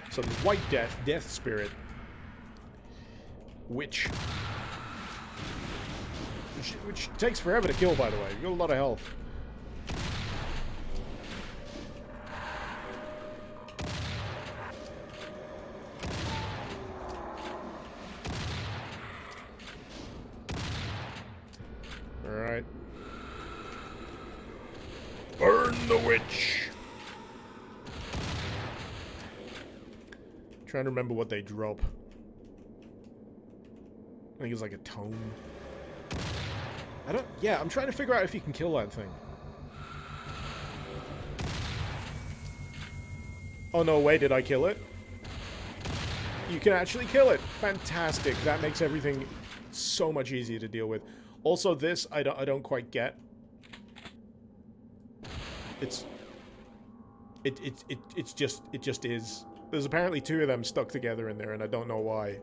So the White Death Spirit, which takes forever to kill, by the way. You got a lot of health. Alright. Burn the witch! Trying to remember what they drop. I think it's like a tome. Yeah, I'm trying to figure out if you can kill that thing. Oh no, wait, did I kill it? You can actually kill it. Fantastic. That makes everything so much easier to deal with. Also, this I don't quite get. It just is. There's apparently two of them stuck together in there, and I don't know why.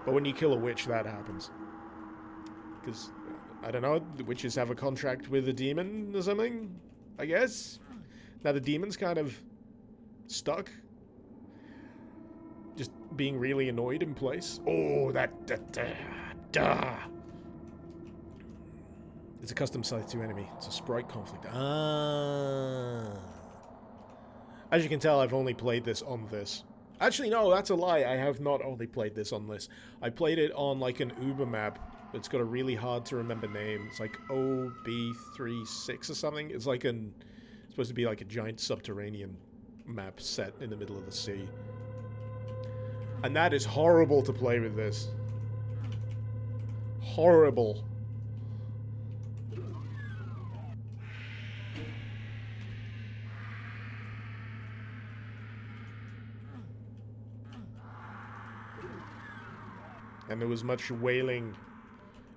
But when you kill a witch, that happens. Because, I don't know, the witches have a contract with a demon or something, I guess? Now the demon's kind of stuck. Just being really annoyed in place. Oh, duh. It's a custom scythe to enemy. It's a sprite conflict. Ah. As you can tell, I've only played this on this. Actually, no, that's a lie. I have not only played this on this. I played it on, like, an Uber map. It's got a really hard-to-remember name. It's like OB36 or something. It's like it's supposed to be like a giant subterranean map set in the middle of the sea. And that is horrible to play with this. Horrible. And there was much wailing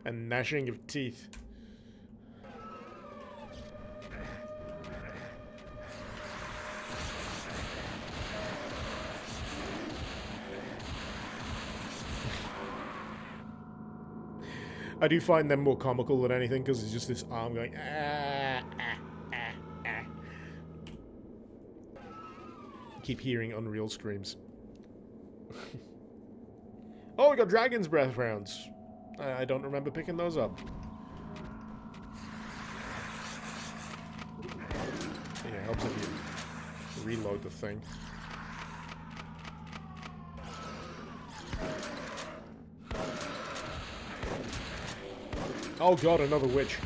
and gnashing of teeth. I do find them more comical than anything because it's just this arm going ah, ah, ah, ah. Keep hearing Unreal screams. Oh, we got Dragon's Breath rounds. I don't remember picking those up. Yeah, it helps if you reload the thing. Oh god, another witch.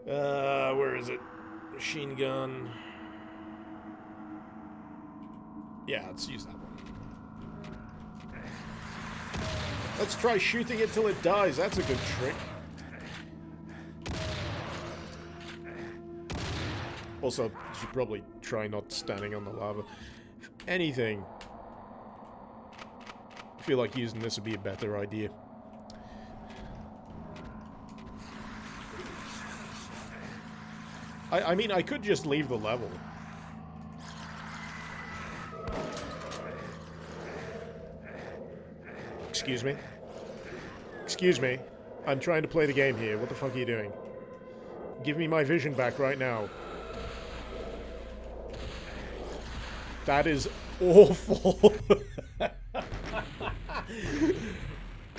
Where is it? Machine gun. Yeah, let's use that one. Let's try shooting it till it dies. That's a good trick. Also, you should probably try not standing on the lava. If anything, I feel like using this would be a better idea. I mean, I could just leave the level. Excuse me? Excuse me. I'm trying to play the game here. What the fuck are you doing? Give me my vision back right now. That is awful.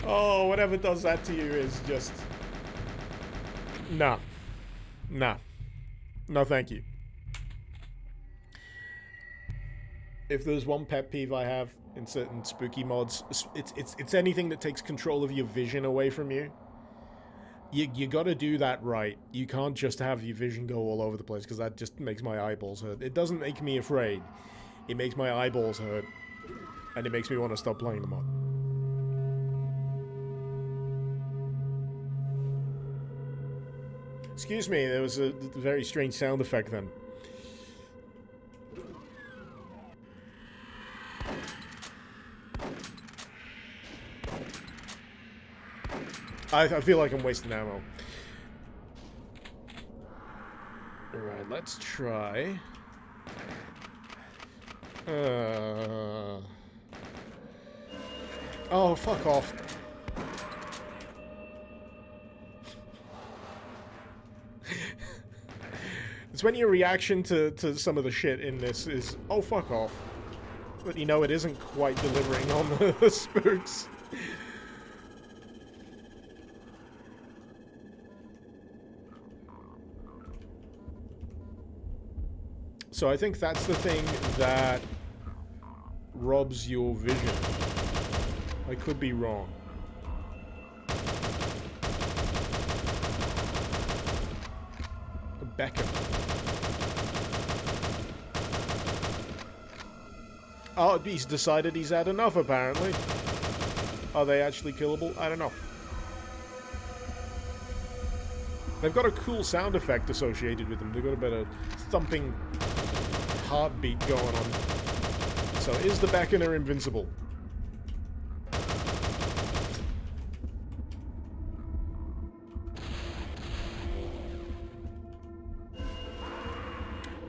Oh, whatever does that to you is just... Nah. Nah. No, thank you. If there's one pet peeve I have in certain spooky mods, it's anything that takes control of your vision away from you. You gotta do that right. You can't just have your vision go all over the place, because that just makes my eyeballs hurt. It doesn't make me afraid. It makes my eyeballs hurt. And it makes me want to stop playing the mod. Excuse me, there was a very strange sound effect then. I feel like I'm wasting ammo. Alright, let's try. Oh, fuck off. It's when your reaction to some of the shit in this is, oh, fuck off. But you know, it isn't quite delivering on the spooks. So I think that's the thing that robs your vision. I could be wrong. Beckham. Oh, he's decided he's had enough, apparently. Are they actually killable? I don't know. They've got a cool sound effect associated with them. They've got a bit of thumping heartbeat going on. So is the Beckoner invincible?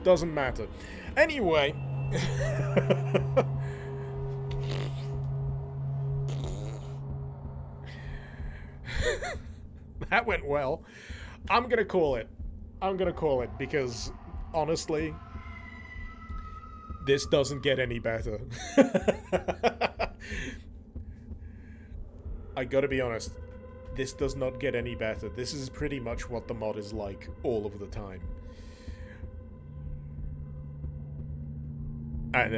Doesn't matter. Anyway. That went well. I'm gonna call it. I'm gonna call it because, honestly, this doesn't get any better. I gotta be honest. This does not get any better. This is pretty much what the mod is like all of the time. And,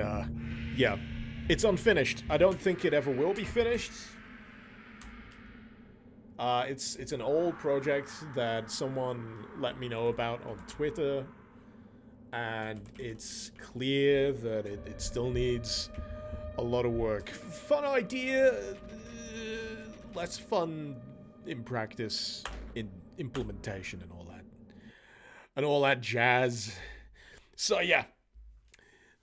yeah. It's unfinished. I don't think it ever will be finished. It's an old project that someone let me know about on Twitter. And it's clear that it still needs a lot of work. Fun idea, less fun in practice, in implementation and all that. And all that jazz. So yeah.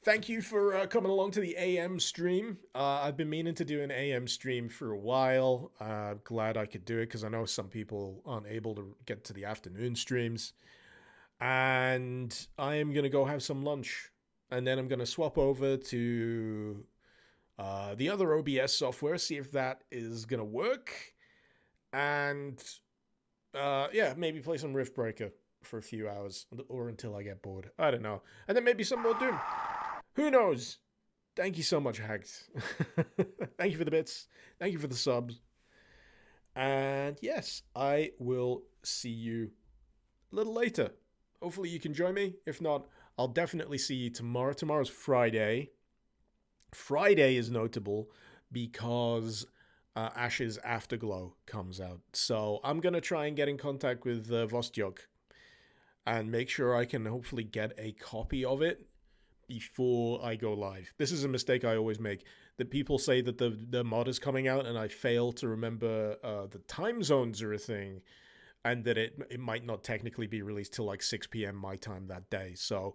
Thank you for coming along to the AM stream. I've been meaning to do an AM stream for a while. Glad I could do it because I know some people aren't able to get to the afternoon streams. And I am going to go have some lunch. And then I'm going to swap over to the other OBS software, see if that is going to work. And yeah, maybe play some Riftbreaker for a few hours or until I get bored. I don't know. And then maybe some more Doom. Who knows? Thank you so much, Hags. Thank you for the bits. Thank you for the subs. And yes, I will see you a little later. Hopefully you can join me. If not, I'll definitely see you tomorrow. Tomorrow's Friday. Friday is notable because Ashes Afterglow comes out. So I'm going to try and get in contact with Vostok and make sure I can hopefully get a copy of it before I go live. This is a mistake I always make. That people say that the mod is coming out and I fail to remember the time zones are a thing and that it might not technically be released till like 6 p.m. my time that day. So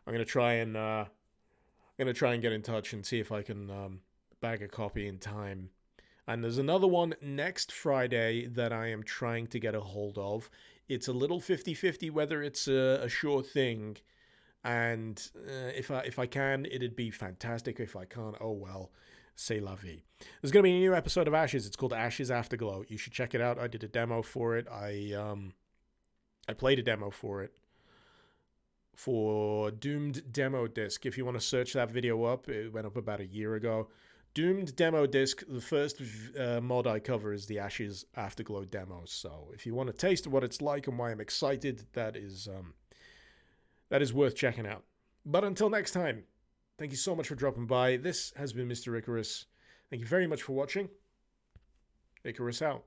I'm going to try and get in touch and see if I can bag a copy in time. And there's another one next Friday that I am trying to get a hold of. It's a little 50-50 whether it's a sure thing. And if I can, it'd be fantastic. If I can't, oh well, c'est la vie. There's going to be a new episode of Ashes. It's called Ashes Afterglow. You should check it out. I did a demo for it. I played a demo for it. For Doomed Demo Disc. If you want to search that video up, it went up about a year ago. Doomed Demo Disc, the first mod I cover is the Ashes Afterglow demo. So if you want to taste what it's like and why I'm excited, that is worth checking out. But until next time, thank you so much for dropping by. This has been Mr. Icarus. Thank you very much for watching. Icarus out.